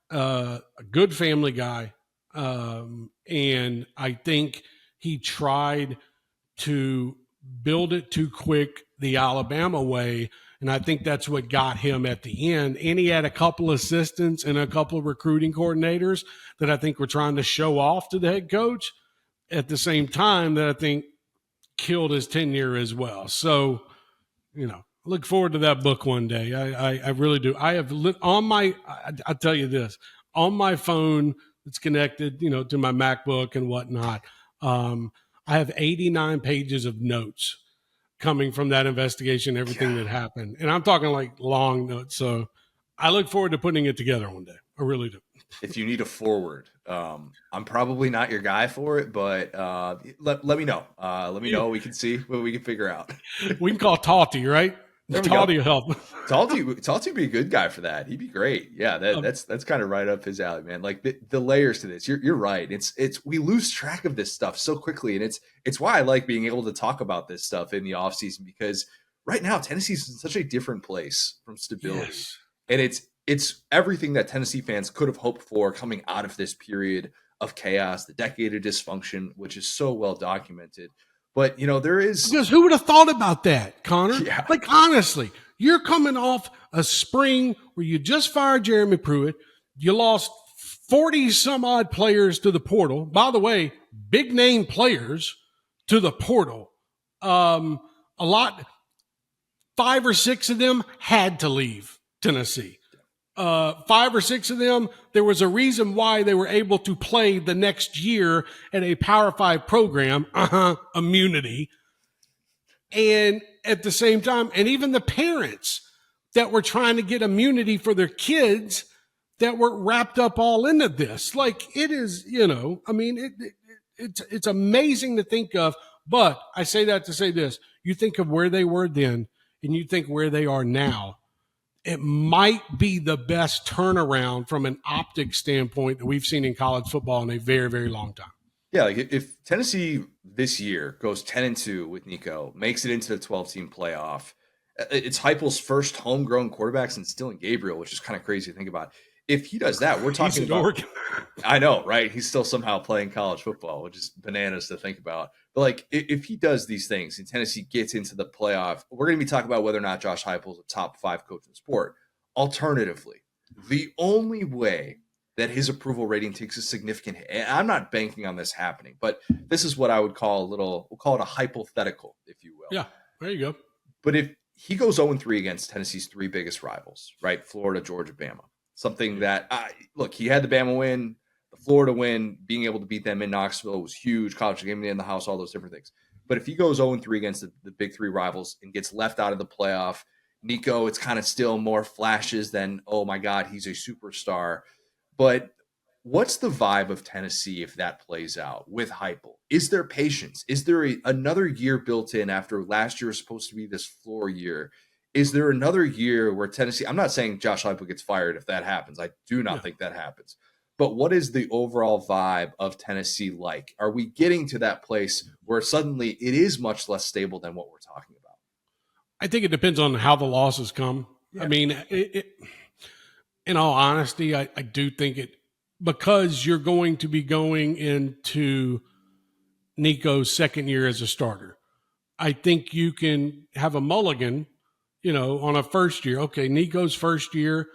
A good family guy. And I think he tried to build it too quick the Alabama way. And I think that's what got him at the end. And he had a couple assistants and a couple of recruiting coordinators that I think were trying to show off to the head coach at the same time that I think killed his tenure as well. So, look forward to that book one day. I really do. I have I'll tell you this, on my phone that's connected, to my MacBook and whatnot. I have 89 pages of notes coming from that investigation, everything that happened. And I'm talking like long notes. So I look forward to putting it together one day. I really do. If you need a forward, I'm probably not your guy for it, but let me know. Let me know. We can see what we can figure out. We can call Talty, right? Talty will help. Talty would be a good guy for that. He'd be great. Yeah, that's kind of right up his alley, man. Like the layers to this. You're right. It's we lose track of this stuff so quickly, and it's why I like being able to talk about this stuff in the offseason, because right now Tennessee's in such a different place from stability. Yes. And it's everything that Tennessee fans could have hoped for coming out of this period of chaos, the decade of dysfunction, which is so well documented. But, there is... Because who would have thought about that, Connor? Yeah. Like, honestly, you're coming off a spring where you just fired Jeremy Pruitt. You lost 40-some-odd players to the portal. By the way, big-name players to the portal. A lot, 5 or 6 of them had to leave Tennessee. 5 or 6 of them, there was a reason why they were able to play the next year at a Power 5 program, immunity. And at the same time, and even the parents that were trying to get immunity for their kids that were wrapped up all into this. Like, it is, it's amazing to think of. But I say that to say this. You think of where they were then, and you think where they are now. It might be the best turnaround from an optic standpoint that we've seen in college football in a very, very long time. Yeah, like if Tennessee this year goes 10-2 with Nico, makes it into the 12-team playoff, it's Heupel's first homegrown quarterback since Dylan Gabriel, which is kind of crazy to think about. If he does that, we're talking about... I know, right? He's still somehow playing college football, which is bananas to think about. But, like, if he does these things and Tennessee gets into the playoff, we're going to be talking about whether or not Josh Heupel is a top 5 coach in the sport. Alternatively, the only way that his approval rating takes a significant hit, and I'm not banking on this happening, but this is what I would call we'll call it a hypothetical, if you will. Yeah, there you go. But if he goes 0-3 against Tennessee's 3 biggest rivals, right? Florida, Georgia, Bama. Something that, look, he had the Bama win, the Florida win, being able to beat them in Knoxville was huge. College game in the house, all those different things. But if he goes 0-3 against the big 3 rivals and gets left out of the playoff, Nico, it's kind of still more flashes than, oh my God, he's a superstar. But What's the vibe of Tennessee if that plays out with Heupel? Is there patience? Is there another year built in after last year was supposed to be this floor year? Is there another year where Tennessee – I'm not saying Josh Heupel gets fired if that happens. I do not think that happens. But what is the overall vibe of Tennessee like? Are we getting to that place where suddenly it is much less stable than what we're talking about? I think it depends on how the losses come. Yeah. I mean, in all honesty, I do think it – because you're going to be going into Nico's second year as a starter. I think you can have a mulligan, on a first year. Okay, Nico's first year,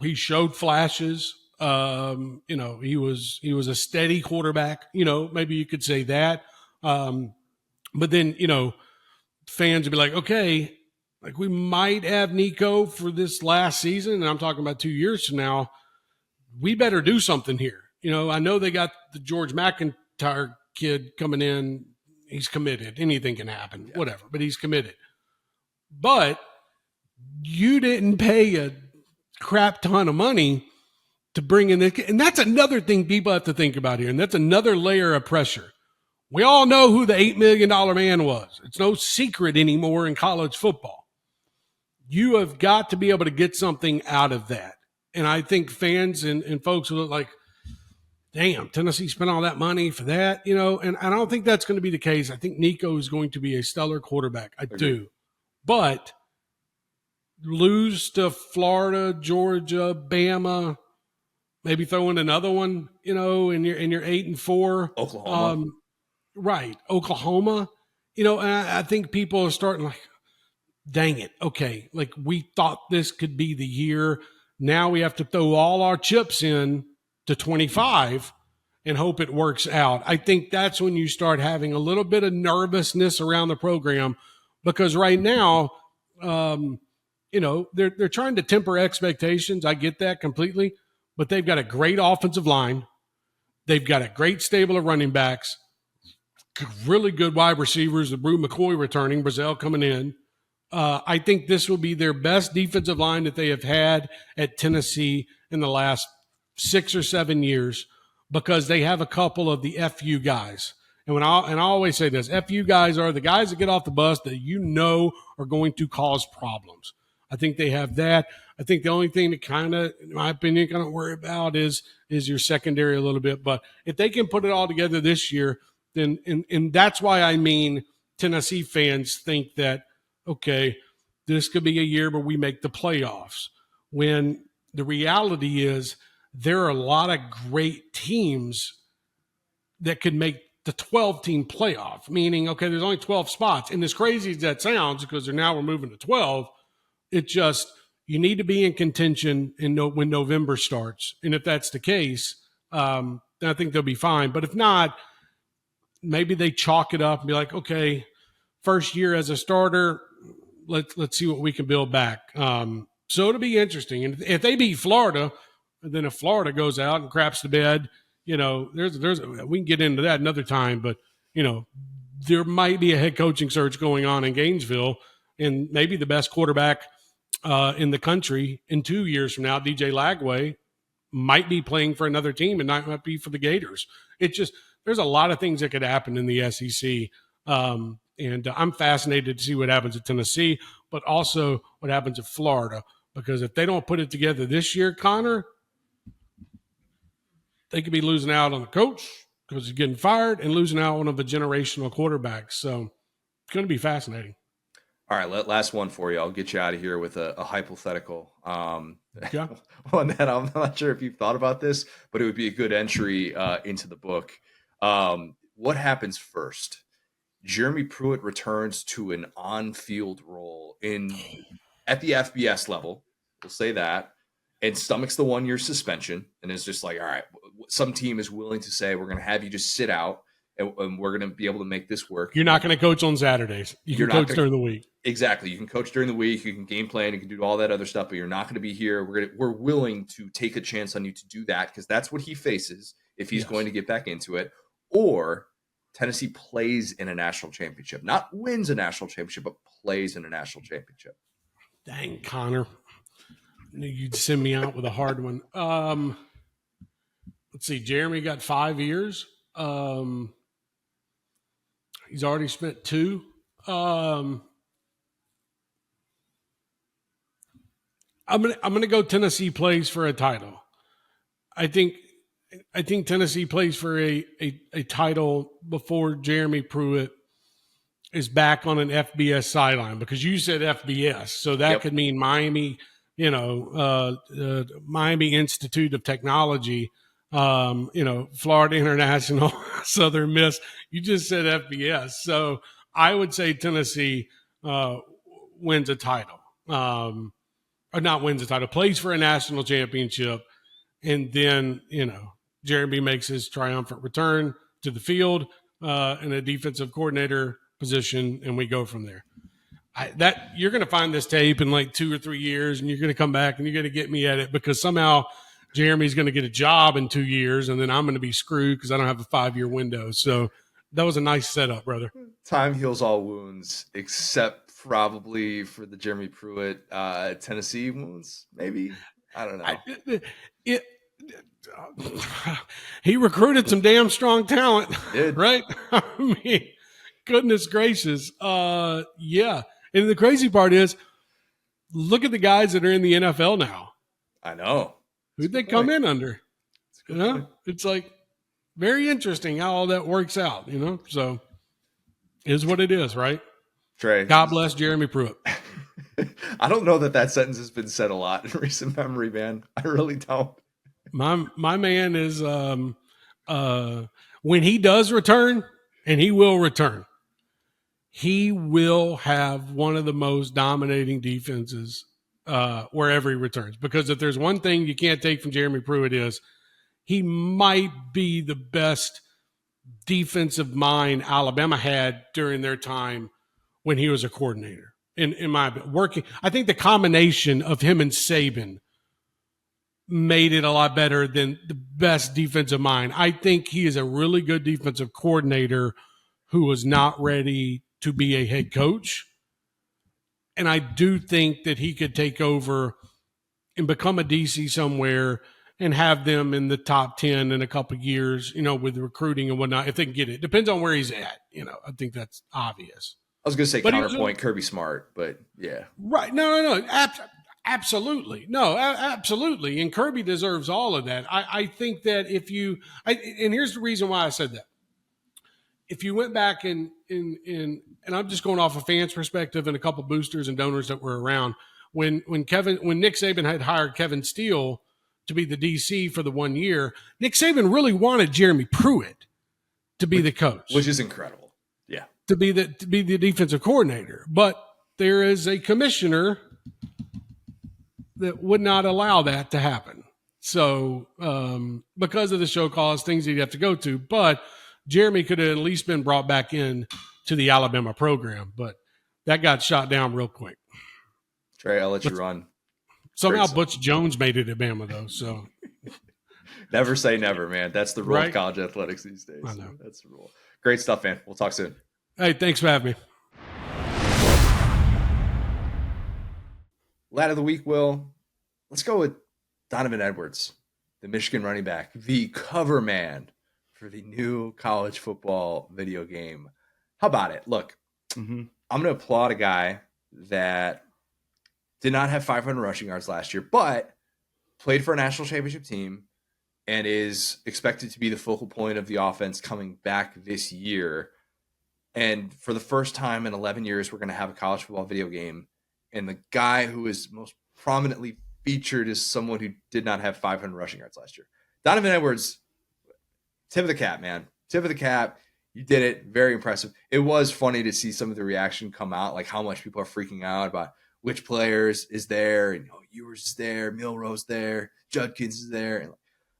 he showed flashes. He was a steady quarterback. Maybe you could say that. But then, fans would be like, okay, like we might have Nico for this last season, and I'm talking about 2 years from now. We better do something here. I know they got the George McIntyre kid coming in. He's committed. Anything can happen, whatever, but he's committed. But you didn't pay a crap ton of money to bring in this. And that's another thing people have to think about here. And that's another layer of pressure. We all know who the $8 million man was. It's no secret anymore in college football. You have got to be able to get something out of that. And I think fans and folks will look like, damn, Tennessee spent all that money for that, and I don't think that's going to be the case. I think Nico is going to be a stellar quarterback. I do. But lose to Florida, Georgia, Bama, maybe throw in another one, and you're 8-4. Oklahoma. Right. Oklahoma. And I think people are starting like, dang it. Okay. Like we thought this could be the year. Now we have to throw all our chips in to 25 and hope it works out. I think that's when you start having a little bit of nervousness around the program, because right now, they're trying to temper expectations. I get that completely, but they've got a great offensive line. They've got a great stable of running backs, really good wide receivers, with Brew McCoy returning, Brazil coming in. I think this will be their best defensive line that they have had at Tennessee in the last 6 or 7 years, because they have a couple of the FU guys. And I always say this, FU guys are the guys that get off the bus that are going to cause problems. I think they have that. I think the only thing that kind of, in my opinion, kind of worry about is your secondary a little bit. But if they can put it all together this year, then and that's why I mean Tennessee fans think that, okay, this could be a year where we make the playoffs, when the reality is there are a lot of great teams that could make the 12-team playoff, meaning, okay, there's only 12 spots. And as crazy as that sounds, because we're moving to 12, it just, you need to be in contention when November starts. And if that's the case, then I think they'll be fine. But if not, maybe they chalk it up and be like, okay, first year as a starter, let's see what we can build back. So it'll be interesting. And if they beat Florida, then if Florida goes out and craps the bed, there's we can get into that another time. But there might be a head coaching search going on in Gainesville, and maybe the best quarterback in the country in 2 years from now, DJ Lagway, might be playing for another team and might be for the Gators. It's just, there's a lot of things that could happen in the SEC. And I'm fascinated to see what happens at Tennessee, but also what happens at Florida. Because if they don't put it together this year, Connor, they could be losing out on the coach because he's getting fired and losing out on one of a generational quarterback. So it's going to be fascinating. All right, last one for you. I'll get you out of here with a hypothetical. Yeah. One that I'm not sure if you've thought about this, but it would be a good entry into the book. What happens first? Jeremy Pruitt returns to an on-field role at the FBS level. We'll say that. And stomachs the 1-year suspension and is just like, all right, some team is willing to say, we're going to have you just sit out and we're going to be able to make this work. You're not going to coach on Saturdays. You can coach during the week. Exactly. You can coach during the week. You can game plan. You can do all that other stuff, but you're not going to be here. We're willing to take a chance on you to do that, because that's what he faces if he's going to get back into it. Or Tennessee plays in a national championship, not wins a national championship, but plays in a national championship. Dang, Connor. I knew you'd send me out with a hard one. let's see, Jeremy got 5 years. He's already spent 2. I'm gonna go Tennessee plays for a title. I think Tennessee plays for a title before Jeremy Pruitt is back on an FBS sideline, because you said FBS, so that could mean Miami, Miami Institute of Technology, Florida International, Southern Miss. You just said FBS, so I would say Tennessee wins a title, or not wins a title, plays for a national championship, and then Jeremy makes his triumphant return to the field in a defensive coordinator position, and we go from there. You're going to find this tape in like 2 or 3 years, and you're going to come back and you're going to get me at it, because somehow Jeremy's going to get a job in 2 years, and then I'm going to be screwed because I don't have a 5-year window. So that was a nice setup, brother. Time heals all wounds, except probably for the Jeremy Pruitt Tennessee wounds. Maybe, I don't know. He recruited some damn strong talent, right? I mean, goodness gracious. Yeah. And the crazy part is, look at the guys that are in the NFL now. I know. Who'd they come in under? It's like very interesting how all that works out, So is what it is, right? Trey. God bless Jeremy Pruitt. I don't know that sentence has been said a lot in recent memory, man. I really don't. My man is when he does return, and he will return, he will have one of the most dominating defenses wherever he returns. Because if there's one thing you can't take from Jeremy Pruitt, is he might be the best defensive mind Alabama had during their time when he was a coordinator. In my working, I think the combination of him and Saban made it a lot better than the best defensive mind. I think he is a really good defensive coordinator who was not ready to be a head coach. And I do think that he could take over and become a DC somewhere and have them in the top 10 in a couple of years, with recruiting and whatnot, if they can get it. Depends on where he's at. I think that's obvious. I was going to say counterpoint Kirby Smart, but yeah. Right. No. Absolutely. No, absolutely. And Kirby deserves all of that. I think that and here's the reason why I said that. If you went back and I'm just going off a fan's perspective and a couple boosters and donors that were around, when Nick Saban had hired Kevin Steele to be the DC for the 1 year, Nick Saban really wanted Jeremy Pruitt to be the coach, which is incredible. Yeah. To be the defensive coordinator. But there is a commissioner that would not allow that to happen. So because of the show cause, things he'd have to go to, but Jeremy could have at least been brought back in to the Alabama program, but that got shot down real quick. Trey, I'll let you run. Somehow Butch Jones made it at Bama, though. So never say never, man. That's the rule Right? of college athletics these days. I know. That's the rule. Great stuff, man. We'll talk soon. Hey, thanks for having me. Lad of the week, Will. Let's go with Donovan Edwards, the Michigan running back, the cover man for the new college football video game. How about it? Look, I'm going to applaud a guy that did not have 500 rushing yards last year, but played for a national championship team and is expected to be the focal point of the offense coming back this year. And for the first time in 11 years, we're going to have a college football video game. And the guy who is most prominently featured is someone who did not have 500 rushing yards last year. Donovan Edwards, tip of the cap, man. Tip of the cap. You did it. Very impressive. It was funny to see some of the reaction come out, like how much people are freaking out about which players is there. And Ewers is there, Milrose there, Judkins is there. And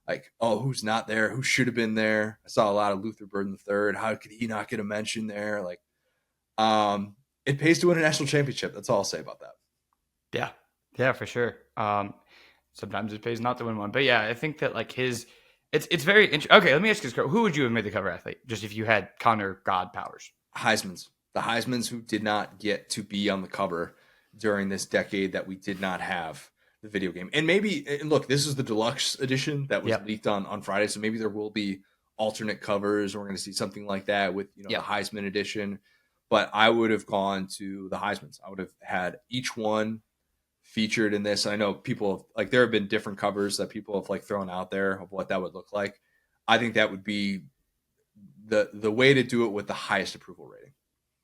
like, oh, who's not there? Who should have been there? I saw a lot of Luther Burden III. How could he not get a mention there? Like, it pays to win a national championship. That's all I'll say about that. Yeah, for sure. Sometimes it pays not to win one, but yeah, I think that like it's very interesting. Okay, let me ask you this: who would you have made the cover athlete? Just if you had Connor God powers, the Heismans who did not get to be on the cover during this decade that we did not have the video game. And maybe, and look, this is the deluxe edition that was Yep. leaked on Friday, so maybe there will be alternate covers, or we're going to see something like that with Yep. the Heisman edition. But I would have gone to the Heisman's. I would have had each one featured in this. I know people like there have been different covers that people have like thrown out there of what that would look like. I think that would be the way to do it with the highest approval rating.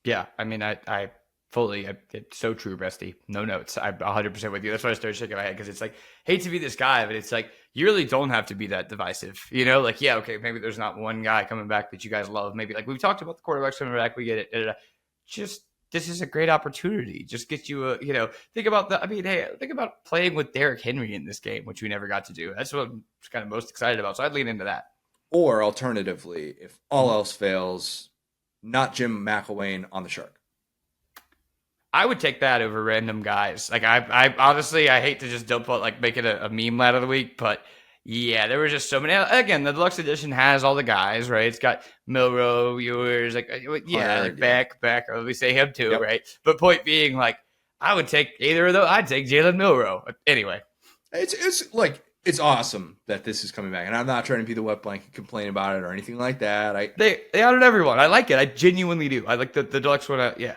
Yeah, I mean, I fully, it's so true, Rusty. No notes. I'm 100% with you. That's why I started shaking my head, because it's like, hate to be this guy, but it's like, you really don't have to be that divisive. Like, yeah, okay, maybe there's not one guy coming back that you guys love. Maybe like we've talked about the quarterbacks coming back, we get it. Just, this is a great opportunity. Just get you think about think about playing with Derrick Henry in this game, which we never got to do. That's what I'm kind of most excited about. So I'd lean into that. Or alternatively, if all else fails, not Jim McElwain on the Shark. I would take that over random guys. Like I honestly, I hate to just dump out, like make it a meme lad of the week, but yeah, there were just so many. Again, the deluxe edition has all the guys, right? It's got Milrow, Ewers, back. Or we say him too, right? But point being, like, I would take either of those. I'd take Jalen Milrow. Anyway, it's awesome that this is coming back, and I'm not trying to be the wet blanket complain about it or anything like that. They honored everyone. I like it. I genuinely do. I like the deluxe one. Yeah.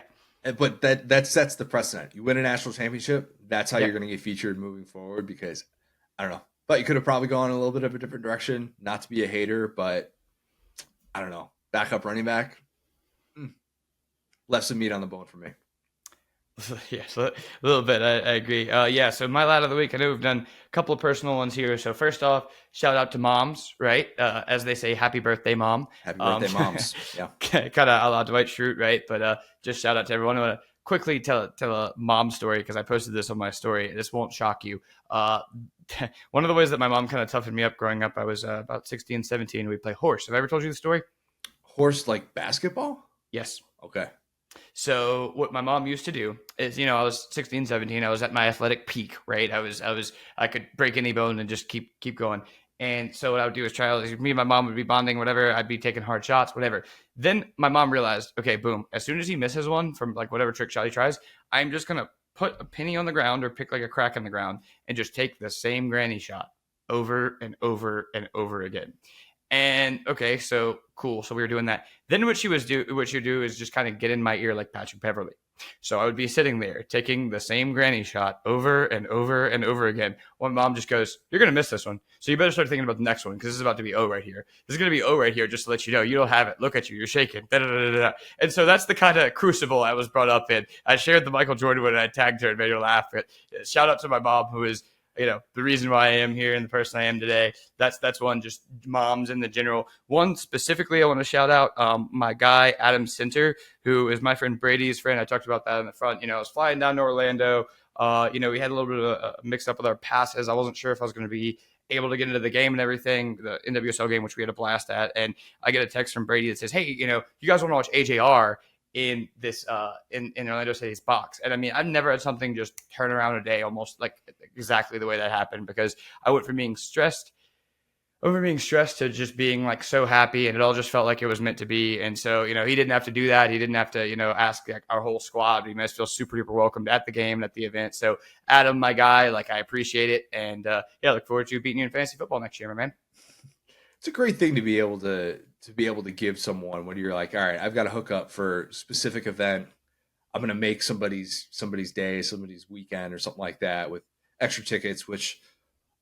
But that sets the precedent. You win a national championship, that's how you're going to get featured moving forward, because I don't know. But you could have probably gone a little bit of a different direction, not to be a hater, but I don't know. Backup running back, left some meat on the bone for me. Yes, a little bit. I agree. So my lad of the week, I know we've done a couple of personal ones here. So first off, shout out to moms, right? As they say, happy birthday, mom. Happy birthday, moms. Yeah. Kind of a la Dwight Schrute, right? But just shout out to everyone. I want to quickly tell a mom story, because I posted this on my story. This won't shock you. One of the ways that my mom kind of toughened me up growing up, I was about 16, 17. We play horse. Have I ever told you the story? Horse, like basketball? Yes. Okay. So what my mom used to do is, I was 16, 17. I was at my athletic peak, right? I could break any bone and just keep going. And so what I would do is me and my mom would be bonding, whatever. I'd be taking hard shots, whatever. Then my mom realized, okay, boom. As soon as he misses one from like whatever trick shot he tries, I'm just going to put a penny on the ground or pick like a crack in the ground and just take the same granny shot over and over and over again. And okay, so cool. So we were doing that. Then what you do is just kind of get in my ear like Patrick Beverly. So I would be sitting there taking the same granny shot over and over and over again. One mom just goes, "You're going to miss this one. So you better start thinking about the next one, because this is about to be O right here. This is going to be O right here, just to let you know. You don't have it. Look at you. You're shaking." And so that's the kind of crucible I was brought up in. I shared the Michael Jordan one and I tagged her and made her laugh. Shout out to my mom, who is the reason why I am here and the person I am today. That's one. Just moms in the general. One specifically I want to shout out my guy Adam Center, who is my friend Brady's friend. I talked about that in the front. I was flying down to Orlando. We had a little bit of a mix up with our passes. I wasn't sure if I was going to be able to get into the game and everything, the NWSL game, which we had a blast at. And I get a text from Brady that says, "Hey, you guys want to watch AJR in this in Orlando City's box?" And I mean, I've never had something just turn around a day almost like exactly the way that happened, because I went from being stressed to just being like so happy, and it all just felt like it was meant to be. And so, he didn't have to do that. He didn't have to, ask like our whole squad. We must feel super duper welcomed at the game and at the event. So Adam, my guy, like, I appreciate it. And look forward to beating you in fantasy football next year, my man. It's a great thing to be able to give someone when you're like, all right, I've got to hook up for a specific event. I'm going to make somebody's day, somebody's weekend or something like that with extra tickets, which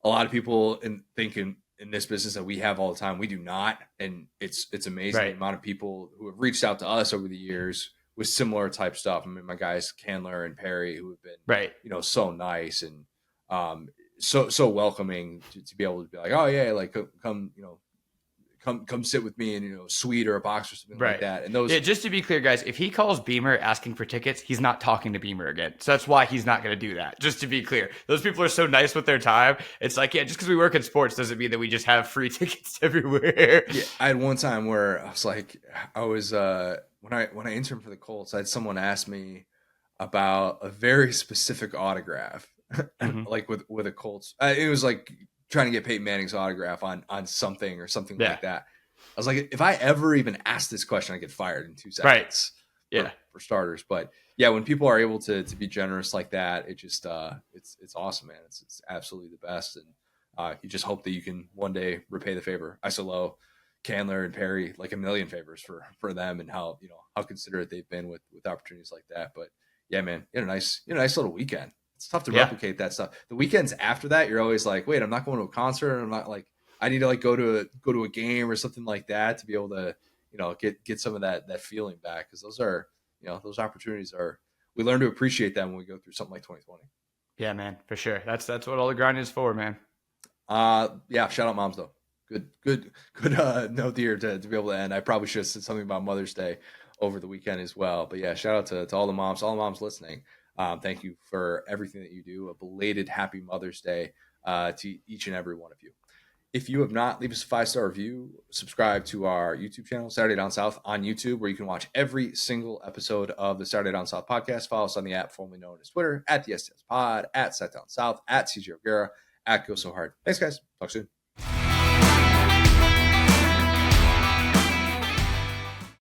a lot of people think in this business that we have all the time. We do not. And it's amazing the amount of people who have reached out to us over the years with similar type stuff. I mean, my guys, Candler and Perry, who have been, so nice and so welcoming to be able to be like, oh yeah, like come sit with me in suite or a box or something like that. And those, just to be clear, guys, if he calls Beamer asking for tickets, he's not talking to Beamer again. So that's why he's not going to do that. Just to be clear, those people are so nice with their time. It's like, just because we work in sports doesn't mean that we just have free tickets everywhere. Yeah, I had one time where I was when I interned for the Colts, I had someone ask me about a very specific autograph, like with a Colts. It was like trying to get Peyton Manning's autograph on something or something like that. I was like, if I ever even asked this question, I get fired in 2 seconds. for starters. But yeah, when people are able to be generous like that, it just it's awesome, man. It's absolutely the best, and you just hope that you can one day repay the favor. Isolo, Candler, and Perry, like a million favors for them, and how considerate they've been with opportunities like that. But yeah, man, you had a nice little weekend. It's tough to replicate that stuff. The weekends after that, you're always like, wait, I'm not going to a concert. I'm not like, I need to like go to a game or something like that to be able to, get some of that feeling back. Cause those are, those opportunities we learn to appreciate them when we go through something like 2020. Yeah, man, for sure. That's what all the grind is for, man. Yeah. Shout out moms though. Good note here to be able to end. I probably should have said something about Mother's Day over the weekend as well, but yeah, shout out to all the moms listening. Thank you for everything that you do. A belated happy Mother's Day to each and every one of you. If you have not, leave us a 5-star review. Subscribe to our YouTube channel, Saturday Down South on YouTube, where you can watch every single episode of the Saturday Down South podcast. Follow us on the app formerly known as Twitter, at the STS Pod, at Set Down South, at CJ O'Gara, at Go So Hard. Thanks, guys. Talk soon.